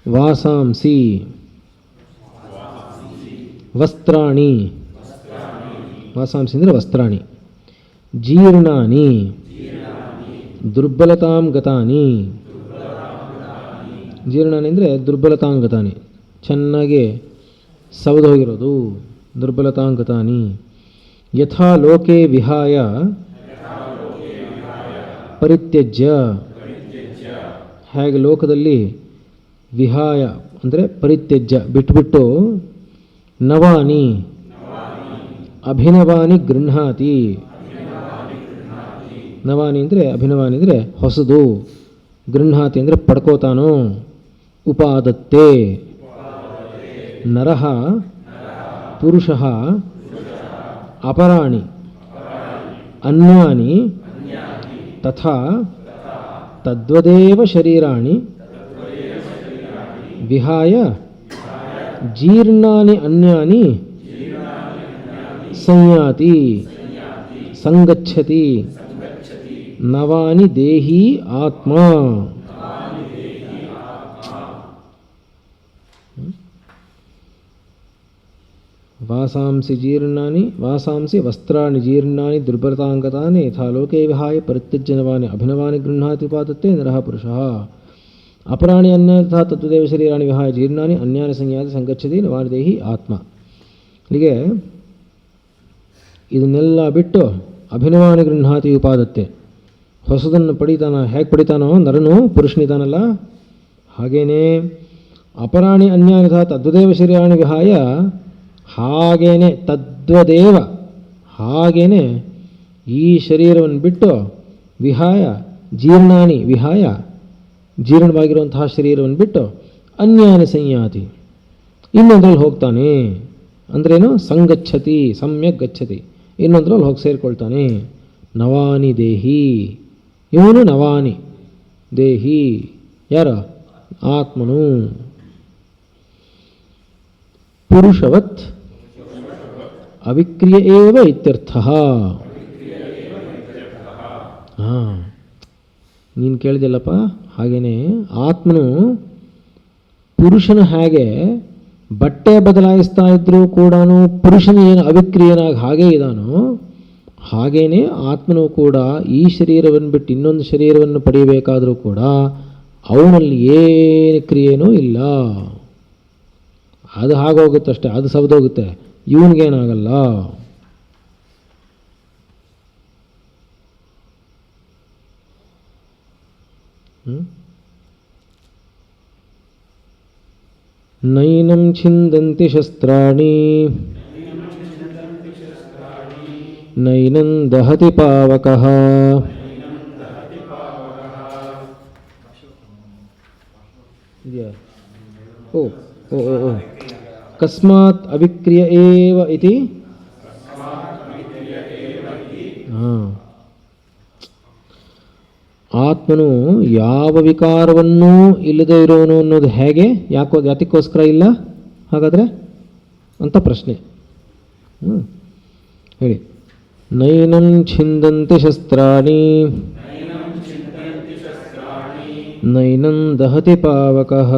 ವಾಸಾಂಸಿ ವಸ್ತ್ರಾಣಿ, ವಾಸಾಂಸಿ ಅಂದರೆ ವಸ್ತ್ರಾಣಿ, ಜೀರ್ಣಾನಿ ದುರ್ಬಲತಾಂ ಗತಾನಿ, ಜೀರ್ಣಾನಿ ಅಂದರೆ ದುರ್ಬಲತಾಂ ಗತಾನಿ, ಚೆನ್ನಾಗಿ ಸವದು ಹೋಗಿರೋದು, ದುರ್ಬಲತಾಂ ಗತಾನಿ. ಯಥಾ ಲೋಕೆ ವಿಹಾಯ ಪರಿತ್ಯಜ್ಯ, ಹೇಗೆ ಲೋಕದಲ್ಲಿ ವಿಹಾಯ ಅಂದರೆ ಪರಿತ್ಯಜ್ಯ ಬಿಟ್ಟುಬಿಟ್ಟು ನವಾನಿ ಅಭಿನವಾನಿ ಗೃಹ್ಣಾತಿ, ನವಾನಿ ಅಂದರೆ ಅಭಿನವಾನಿ ಅಂದರೆ ಹೊಸದು, ಗೃಹ್ಣಾತಿ ಅಂದರೆ ಪಡ್ಕೋತಾನೋ, ಉಪಾದತ್ತೆ ನರಃ ಪುರುಷಃ ಅಪರಾಣಿ ಅನ್ಯಾನಿ ತಥಾ ತದ್ವದೇವ ಶರೀರಾಣಿ ವಿಹಾಯ ಜೀರ್ಣಾನಿ ಅನ್ಯಾನಿ ಸಂಯಾತಿ ಸಂಗಚ್ಚತಿ ನವಾನಿ ದೇಹಿ ಆತ್ಮ. ವಾಸಾಂಸಿ ವಸ್ತ್ರಾಣಿ ಜೀರ್ಣಾನಿ ದುರ್ಬಲತಾಂಗತಾನಿ ಯಥಾ ಲೋಕೆ ವಿಹಾಯ ಪರಿತ್ಯಜ್ಯನವಾನಿ ಅಭಿನವಾನಿ ಗೃಹ್ಣಾತಿ ಉಪಾದತ್ತೆ ನರಃ ಪುರುಷಃ ಅಪರಾಣಿ ಅನ್ಯಥಾ ತದ್ವದೇವ ಶರೀರಾಣಿ ವಿಹಾಯ ಜೀರ್ಣಾನಿ ಅನ್ಯಾನಿ ಸಂಜ್ಞಾತಿ ಸಂಗಚ್ಚತಿ ನವಾನಿ ದೇಹಿ ಆತ್ಮ. ಹೀಗೆ ಇದನ್ನೆಲ್ಲ ಬಿಟ್ಟು ಅಭಿನವಾನಿ ಗೃಹ್ಣಾತಿ ಉಪಾದತ್ತೆ, ಹೊಸದನ್ನು ಪಡಿತಾನ. ಹೇಗೆ ಪಡಿತಾನೋ ನರನು ಪುರುಷನಿದ್ದಾನಲ್ಲ ಹಾಗೇನೇ ಅಪರಾಣಿ ಅನ್ಯಾನಿಥ ತದ್ವದೇವ ಶರೀರಾಣಿ ವಿಹಾಯ, ಹಾಗೇನೆ ತದ್ವದೇವ ಹಾಗೇನೆ ಈ ಶರೀರವನ್ನು ಬಿಟ್ಟು ವಿಹಾಯ ಜೀರ್ಣಾನಿ ವಿಹಾಯ ಜೀರ್ಣವಾಗಿರುವಂತಹ ಶರೀರವನ್ನು ಬಿಟ್ಟು ಅನ್ಯಾನಿ ಸಂಯಾತಿ ಇನ್ನೊಂದರಲ್ಲಿ ಹೋಗ್ತಾನೆ. ಅಂದ್ರೇನು? ಸಂಗಚ್ಚತಿ ಸಮ್ಯಕ್ ಗಚ್ಚತಿ, ಇನ್ನೊಂದರಲ್ಲಿ ಹೋಗಿ ಸೇರಿಕೊಳ್ತಾನೆ. ನವಾನಿ ದೇಹಿ, ಇವನು ನವಾನಿ ದೇಹಿ ಯಾರು? ಆತ್ಮನು. ಪುರುಷವತ್ ಅವಿಕ್ರಿಯ ಏವ ಇತ್ಯರ್ಥಃ. ಹಾಂ, ನೀನು ಕೇಳಿದೆಲ್ಲಪ್ಪ. ಹಾಗೆಯೇ ಆತ್ಮನು ಪುರುಷನ ಹಾಗೆ ಬಟ್ಟೆ ಬದಲಾಯಿಸ್ತಾ ಇದ್ರೂ ಕೂಡ ಪುರುಷನ ಏನು ಅವಿಕ್ರಿಯನಾಗಿ ಹಾಗೇ ಇದ್ದಾನೋ ಹಾಗೇನೆ ಆತ್ಮನು ಕೂಡ ಈ ಶರೀರವನ್ನು ಬಿಟ್ಟು ಇನ್ನೊಂದು ಶರೀರವನ್ನು ಪಡೆಯಬೇಕಾದರೂ ಕೂಡ ಅವನಲ್ಲಿ ಏನು ಕ್ರಿಯೆನೂ ಇಲ್ಲ. ಅದು ಹಾಗೋಗುತ್ತಷ್ಟೆ, ಅದು ಸವದೋಗುತ್ತೆ, ಇವನಿಗೇನಾಗಲ್ಲ. ನೈನಂ ಛಿಂದಂತಿ ಶಸ್ತ್ರಾಣಿ ನೈನಂ ದಹತಿ ಪಾವಕಃ. ಓ ಓ ಓ ಕಸ್ಮಾತ್ ಅವಿಕ್ರಿಯ ಏವ ಇತಿ. ಹಾಂ, ಆತ್ಮನು ಯಾವ ವಿಕಾರವನ್ನೂ ಇಲ್ಲದೆ ಇರೋನು ಅನ್ನೋದು ಹೇಗೆ? ಯಾತಕ್ಕೋಸ್ಕರ ಇಲ್ಲ ಹಾಗಾದರೆ ಅಂತ ಪ್ರಶ್ನೆ. ಹೇಳಿ. ನೈನಂ ಛಿಂದಂತಿ ಶಸ್ತ್ರಾಣಿ ನೈನಂ ದಹತಿ ಪಾವಕಃ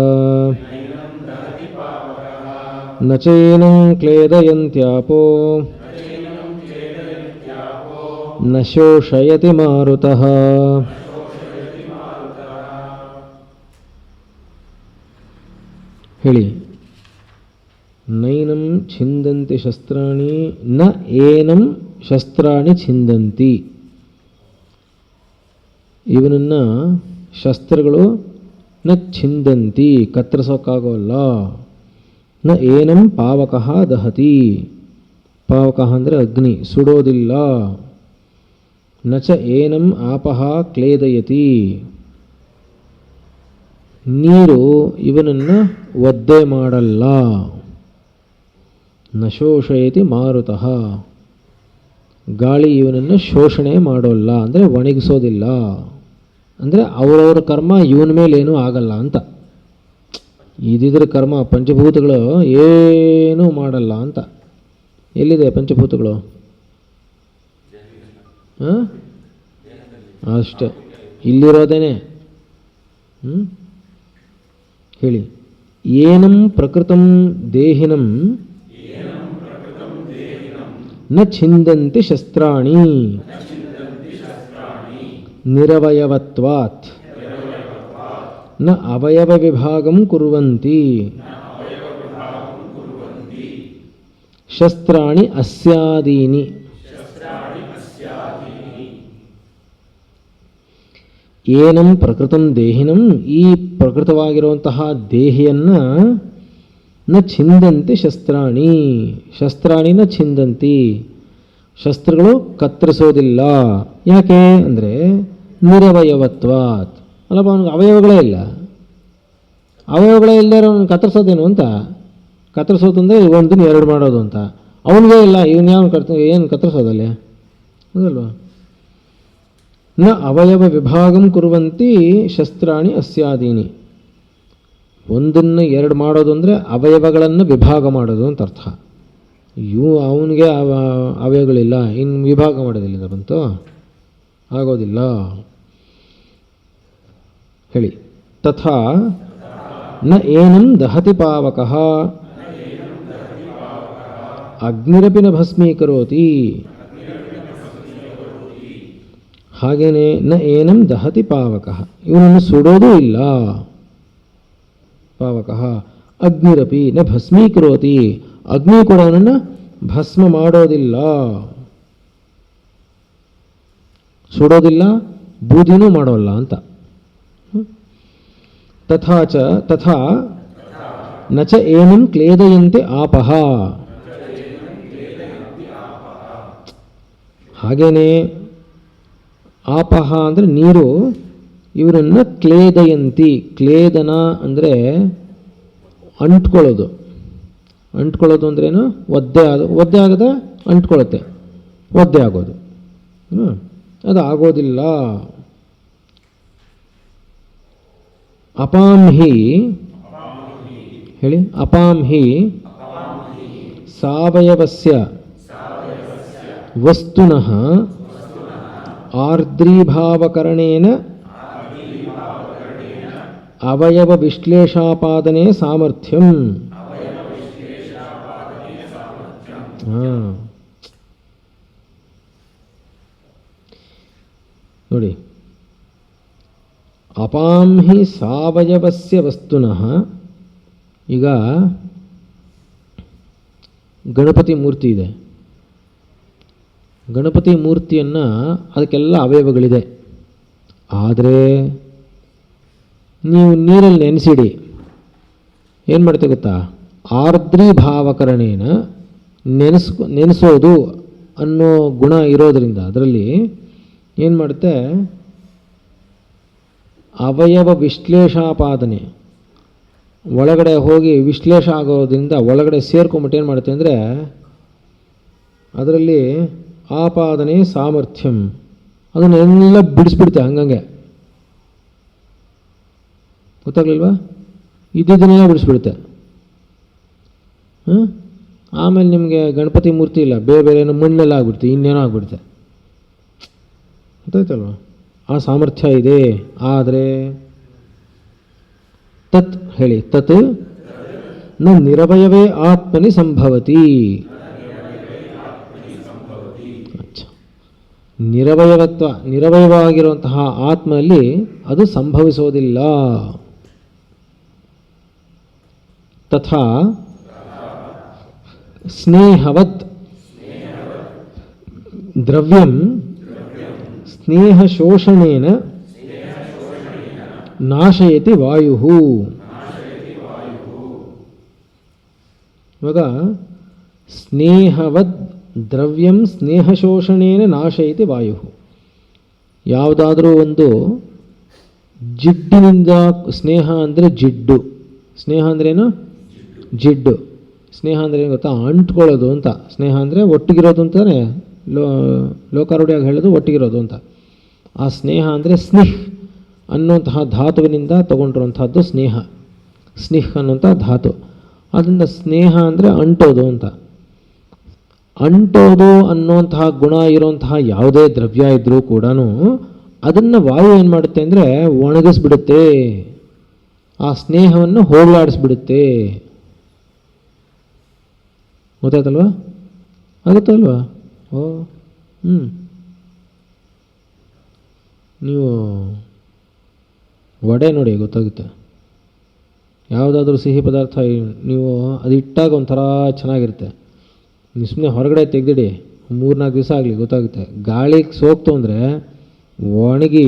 ನ ಚೈನಂ ಕ್ಲೇದಯಂತ್ಯಾಪೋ ನ ಶೋಷಯತಿ ಮಾರುತಃ. ಹೇಳಿ. ನೈನಂ ಛಿಂದಂತಿ ಶಸ್ತ್ರಾಣಿ ನ ಏನಂ ಶಸ್ತ್ರಾಣಿ ಛಿಂದಂತಿ. ಇವನನ್ನು ಶಸ್ತ್ರಗಳು ನ ಛಿಂದಂತಿ ಕತ್ತರಿಸೋಕ್ಕಾಗೋಲ್ಲ. ನ ಏನಂ ಪಾವಕಃ ದಹತಿ. ಪಾವಕಃ ಅಂದರೆ ಅಗ್ನಿ, ಸುಡೋದಿಲ್ಲ. ನ ಚ ಏನಂ ಆಪಃ ಕ್ಲೇದಯತಿ. ನೀರು ಇವನನ್ನು ಒದ್ದೆ ಮಾಡಲ್ಲ. ನ ಶೋಷಯತಿ ಮಾರುತಃ. ಗಾಳಿ ಇವನನ್ನು ಶೋಷಣೆ ಮಾಡೋಲ್ಲ, ಅಂದರೆ ಒಣಗಿಸೋದಿಲ್ಲ. ಅಂದರೆ ಅವರವ್ರ ಕರ್ಮ ಇವನ ಮೇಲೇನೂ ಆಗಲ್ಲ ಅಂತ. ಇದಿದ್ರ ಕರ್ಮ ಪಂಚಭೂತಗಳು ಏನೂ ಮಾಡಲ್ಲ ಅಂತ. ಎಲ್ಲಿದೆ ಪಂಚಭೂತಗಳು? ಹಾಂ, ಅಷ್ಟೇ, ಇಲ್ಲಿರೋದೇನೆ. ಹೇಳಿ. ಏನಂ ಪ್ರಕೃತಂ ದೇಹಿನಂ ನ ಛಿಂದಂತಿ ಶಸ್ತ್ರಾಣಿ ನಿರವಯವತ್ವಾತ್ ನ ಅವಯವ ವಿಭಾಗಂ ಕುರ್ವಂತಿ ಶಸ್ತ್ರಾಣಿ ಅಸ್ಯಾದೀನಿ. ಏನಂ ಪ್ರಕೃತಂ ದೇಹಿನಂ, ಈ ಪ್ರಕೃತವಾಗಿರುವಂತಹ ದೇಹಿಯನ್ನು ನ ಛಿಂದಂತಿ ಶಸ್ತ್ರಾಣಿ, ಶಸ್ತ್ರಾಣಿ ನ ಛಿಂದಂತಿ, ಶಸ್ತ್ರಗಳು ಕತ್ತರಿಸೋದಿಲ್ಲ. ಯಾಕೆ ಅಂದರೆ ನಿರವಯವತ್ವಾತ್. ಅಲ್ಲಪ್ಪ, ಅವನಿಗೆ ಅವಯವಗಳೇ ಇಲ್ಲ. ಅವಯವಗಳೇ ಇಲ್ಲದೆ ಅವನು ಕತ್ತರಿಸೋದೇನು ಅಂತ. ಕತ್ತರಿಸೋದು ಅಂದರೆ ಒಂದನ್ನು ಎರಡು ಮಾಡೋದು ಅಂತ. ಅವನಿಗೆ ಇಲ್ಲ, ಇವನು ಯಾವ ಏನು ಕತ್ತರಿಸೋದಲ್ಲಿ ಅದಲ್ವಾ. ನ ಅವಯವ ವಿಭಾಗಂ ಕುರುವಂತಿ ಶಸ್ತ್ರಾಣಿ ಅಸ್ಯಾದೀನಿ. ಒಂದನ್ನು ಎರಡು ಮಾಡೋದು ಅಂದರೆ ಅವಯವಗಳನ್ನು ವಿಭಾಗ ಮಾಡೋದು ಅಂತ ಅರ್ಥ. ಅವನಿಗೆ ಅವಯವಗಳಿಲ್ಲ, ಇನ್ನು ವಿಭಾಗ ಮಾಡೋದಿಲ್ಲ ಬಂತು, ಆಗೋದಿಲ್ಲ. ಹೇಳಿ. ತಥಾ ನ ಏನಂ ದಹತಿ ಪಾವಕಃ ಅಗ್ನಿರಪಿ ನ ಭಸ್ಮೀಕರೋತಿ, ಹಾಗೇನೆ ನ ಏನಂ ದಹತಿ ಪಾವಕಃ, ಇವನನ್ನು ಸುಡೋದೂ ಇಲ್ಲ. ಪಾವಕಃ ಅಗ್ನಿರಪಿ ನ ಭಸ್ಮೀಕರೋತಿ, ಅಗ್ನಿ ಕೂಡ ಅವನನ್ನು ಭಸ್ಮ ಮಾಡೋದಿಲ್ಲ, ಸುಡೋದಿಲ್ಲ, ಬೂದಿನೂ ಮಾಡೋಲ್ಲ ಅಂತ. ತಥಾ ನ ಚ ಏನಂ ಕ್ಲೇದಯಂತೆ ಆಪಃ, ಹಾಗೇನೆ ಆಪಹ ಅಂದರೆ ನೀರು, ಇವರನ್ನು ಕ್ಲೇದಯಂತಿ, ಕ್ಲೇದನ ಅಂದರೆ ಅಂಟ್ಕೊಳ್ಳೋದು. ಅಂಟ್ಕೊಳ್ಳೋದು ಅಂದ್ರೇನು? ಒದ್ದೆ ಆಗದೆ ಅಂಟ್ಕೊಳ್ಳುತ್ತೆ, ಒದ್ದೆ ಆಗೋದು. ಅದು ಆಗೋದಿಲ್ಲ. ಅಪಾಂಹಿ ಹೇಳಿ, ಅಪಾಂಹಿ ಸಾವಯವಸ್ಯ ವಸ್ತುನಃ ಆರ್ದ್ರೀಭಾವಕರಣೇನ ಅವಯವ ವಿಶ್ಲೇಷಾಪಾದನೆ ಸಾಮರ್ಥ್ಯಂ. ನೋಡಿ, ಅಪಾಂಹಿ ಸಾವಯವಸ್ಯ ವಸ್ತುನಃ. ಈಗ ಗಣಪತಿ ಮೂರ್ತಿ ಇದೆ, ಗಣಪತಿ ಮೂರ್ತಿಯನ್ನು ಅದಕ್ಕೆಲ್ಲ ಅವಯವಗಳಿದೆ. ಆದರೆ ನೀವು ನೀರಲ್ಲಿ ನೆನೆಸಿಡಿ, ಏನು ಮಾಡ್ತೆ ಗೊತ್ತಾ? ಆರ್ದ್ರೀಭಾವಕರಣೇನ ನೆನೆಸೋದು ಅನ್ನೋ ಗುಣ ಇರೋದರಿಂದ ಅದರಲ್ಲಿ ಏನು ಮಾಡುತ್ತೆ? ಅವಯವ ವಿಶ್ಲೇಷಾಪಾದನೆ, ಒಳಗಡೆ ಹೋಗಿ ವಿಶ್ಲೇಷ ಆಗೋದ್ರಿಂದ ಒಳಗಡೆ ಸೇರ್ಕೊಂಬಿಟ್ಟು ಏನು ಮಾಡುತ್ತೆ ಅಂದರೆ ಅದರಲ್ಲಿ ಆಪಾದನೆ ಸಾಮರ್ಥ್ಯಂ, ಅದನ್ನೆಲ್ಲ ಬಿಡಿಸ್ಬಿಡುತ್ತೆ ಹಂಗಂಗೆ. ಗೊತ್ತಾಗ್ಲಿಲ್ವಾ? ಇದ್ದಿದ್ದನ್ನೆಲ್ಲ ಬಿಡಿಸ್ಬಿಡುತ್ತೆ. ಆಮೇಲೆ ನಿಮಗೆ ಗಣಪತಿ ಮೂರ್ತಿ ಇಲ್ಲ, ಬೇರೆ ಬೇರೆ ಏನೋ ಮಣ್ಣೆಲ್ಲ ಆಗ್ಬಿಡುತ್ತೆ, ಇನ್ನೇನೋ ಆಗ್ಬಿಡುತ್ತೆ. ಗೊತ್ತಾಯ್ತಲ್ವ? ಆ ಸಾಮರ್ಥ್ಯ ಇದೆ. ಆದರೆ ತತ್ ಹೇಳಿ, ತತ್ ನ ನಿರವಯವೇ ಆತ್ಮನಿ ಸಂಭವತಿ. ನಿರವಯವತ್ವ, ನಿರವಯವಾಗಿರುವಂತಹ ಆತ್ಮನಲ್ಲಿ ಅದು ಸಂಭವಿಸೋದಿಲ್ಲ. ತಥಾ ಸ್ನೇಹವತ್ ದ್ರವ್ಯಂ ಸ್ನೇಹಶೋಷಣೇನ ನಾಶಯತಿ ವಾಯು. ಇವಾಗ ಸ್ನೇಹವದ್ ದ್ರವ್ಯಂ ಸ್ನೇಹಶೋಷಣೇನ ನಾಶಯತಿ ವಾಯು. ಯಾವುದಾದ್ರೂ ಒಂದು ಜಿಡ್ಡಿನಿಂದ, ಸ್ನೇಹ ಅಂದರೆ ಜಿಡ್ಡು, ಸ್ನೇಹ ಅಂದ್ರೇನು? ಜಿಡ್ಡು. ಸ್ನೇಹ ಅಂದರೆ ಏನು ಗೊತ್ತಾ? ಅಂಟ್ಕೊಳ್ಳೋದು ಅಂತ. ಸ್ನೇಹ ಅಂದರೆ ಒಟ್ಟಿಗಿರೋದು ಅಂತಾನೆ ಲೋಕಾರೂಢಿಯಾಗಿ ಹೇಳೋದು, ಒಟ್ಟಿಗಿರೋದು ಅಂತ. ಆ ಸ್ನೇಹ ಅಂದರೆ ಸ್ನಿಹ್ ಅನ್ನುವಂತಹ ಧಾತುವಿನಿಂದ ತಗೊಂಡಿರುವಂಥದ್ದು ಸ್ನೇಹ. ಸ್ನಿಹ್ ಅನ್ನುವಂಥ ಧಾತು. ಅದರಿಂದ ಸ್ನೇಹ ಅಂದರೆ ಅಂಟೋದು ಅಂತ. ಅಂಟೋದು ಅನ್ನುವಂತಹ ಗುಣ ಇರುವಂತಹ ಯಾವುದೇ ದ್ರವ್ಯ ಇದ್ದರೂ ಕೂಡ ಅದನ್ನು ವಾಯು ಏನು ಮಾಡುತ್ತೆ ಅಂದರೆ ಒಣಗಿಸ್ಬಿಡುತ್ತೆ, ಆ ಸ್ನೇಹವನ್ನು ಹೋಗಲಾಡಿಸ್ಬಿಡುತ್ತೆ. ಗೊತ್ತಾಯ್ತಲ್ವಾ? ಆಗುತ್ತಲ್ವಾ? ಓ ನೀವು ವಡೆ ನೋಡಿ, ಗೊತ್ತಾಗುತ್ತೆ. ಯಾವುದಾದ್ರೂ ಸಿಹಿ ಪದಾರ್ಥ ನೀವು ಅದು ಇಟ್ಟಾಗ ಒಂಥರ ಚೆನ್ನಾಗಿರುತ್ತೆ. ನೀವು ಸುಮ್ಮನೆ ಹೊರಗಡೆ ತೆಗೆದಿಡಿ, 3-4 ದಿವಸ ಆಗಲಿ, ಗೊತ್ತಾಗುತ್ತೆ. ಗಾಳಿಗೆ ಸೋಕ್ತು ಅಂದರೆ ಒಣಗಿ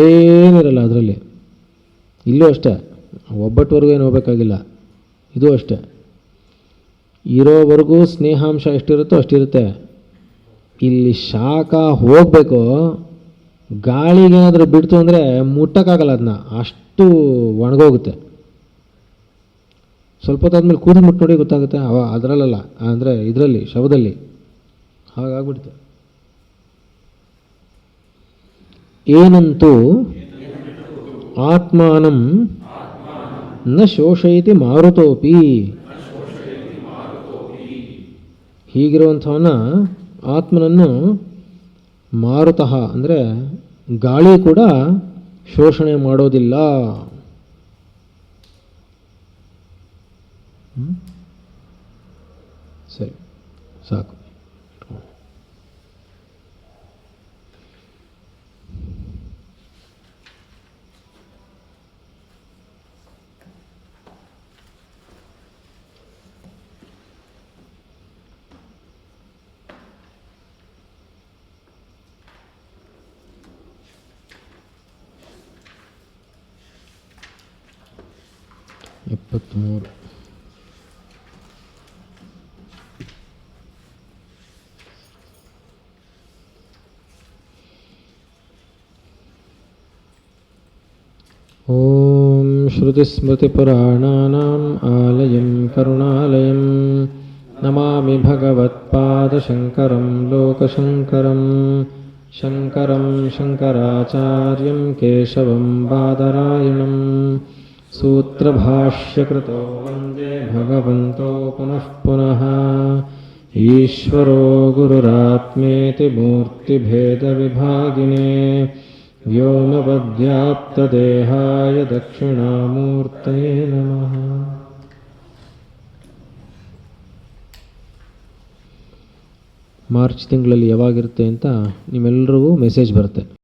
ಏನಿರಲ್ಲ ಅದರಲ್ಲಿ. ಇಲ್ಲೂ ಅಷ್ಟೇ, ಒಬ್ಬಟ್ಟವರೆಗೂ ಏನು ಹೋಗಬೇಕಾಗಿಲ್ಲ. ಇದು ಅಷ್ಟೇ, ಇರೋವರೆಗೂ ಸ್ನೇಹಾಂಶ ಎಷ್ಟಿರುತ್ತೋ ಅಷ್ಟಿರುತ್ತೆ. ಇಲ್ಲಿ ಶಾಖ ಹೋಗಬೇಕು, ಗಾಳಿಗೇನಾದರೂ ಬಿಡ್ತು ಅಂದರೆ ಮುಟ್ಟಕ್ಕಾಗಲ್ಲ ಅದನ್ನ, ಅಷ್ಟು ಒಣಗೋಗುತ್ತೆ. ಸ್ವಲ್ಪ ಹೊತ್ತಾದ್ಮೇಲೆ ಕೂದಲು ಮುಟ್ಟು ನೋಡಿ, ಗೊತ್ತಾಗುತ್ತೆ. ಅದರಲ್ಲ ಅಂದರೆ ಇದರಲ್ಲಿ ಶವದಲ್ಲಿ ಹಾಗಾಗ್ಬಿಡುತ್ತೆ. ಏನಂತೂ ಆತ್ಮಾನಂ ನ ಶೋಷಯತಿ ಮಾರುತೋಪಿ. ಹೀಗಿರುವಂಥವನ್ನ ಆತ್ಮನನ್ನು ಮಾರುತಃ ಅಂದರೆ ಗಾಳಿ ಕೂಡ ಶೋಷಣೆ ಮಾಡೋದಿಲ್ಲ. ಸರಿ, ಸಾಕು. ಎಪ್ಪತ್ತ್ಮೂರು. ಓಂ ಶ್ರುತಿಸ್ಮೃತಿಪುರಾಣಾನಾಂ ಆಲಯಂ ಕರುಣಾಲಯಂ ನಮಾಮಿ ಭಗವತ್ಪಾದಶಂಕರಂ ಲೋಕಶಂಕರಂ ಶಂಕರಂ ಶಂಕರಾಚಾರ್ಯಂ ಕೇಶವಂ ಬಾದರಾಯಣಂ ಸೂತ್ರಭಾಷ್ಯಕೃತೋ ವಂದೇ ಭಗವಂತೋ ಪುನಃ ಪುನಃ. ಈಶ್ವರೋ ಗುರುರಾತ್ಮೇತಿ ಮೂರ್ತಿಭೇದವಿಭಾಗಿನೇ ವ್ಯೋಮವದ್ವ್ಯಾಪ್ತದೇಹಾಯ ದಕ್ಷಿಣಾಮೂರ್ತಯೇ ನಮಃ. ಮಾರ್ಚ್ ತಿಂಗಳಲ್ಲಿ ಯಾವಾಗಿರುತ್ತೆ ಅಂತ ನಿಮ್ಮೆಲ್ಲರಿಗೂ ಮೆಸೇಜ್ ಬರುತ್ತೆ.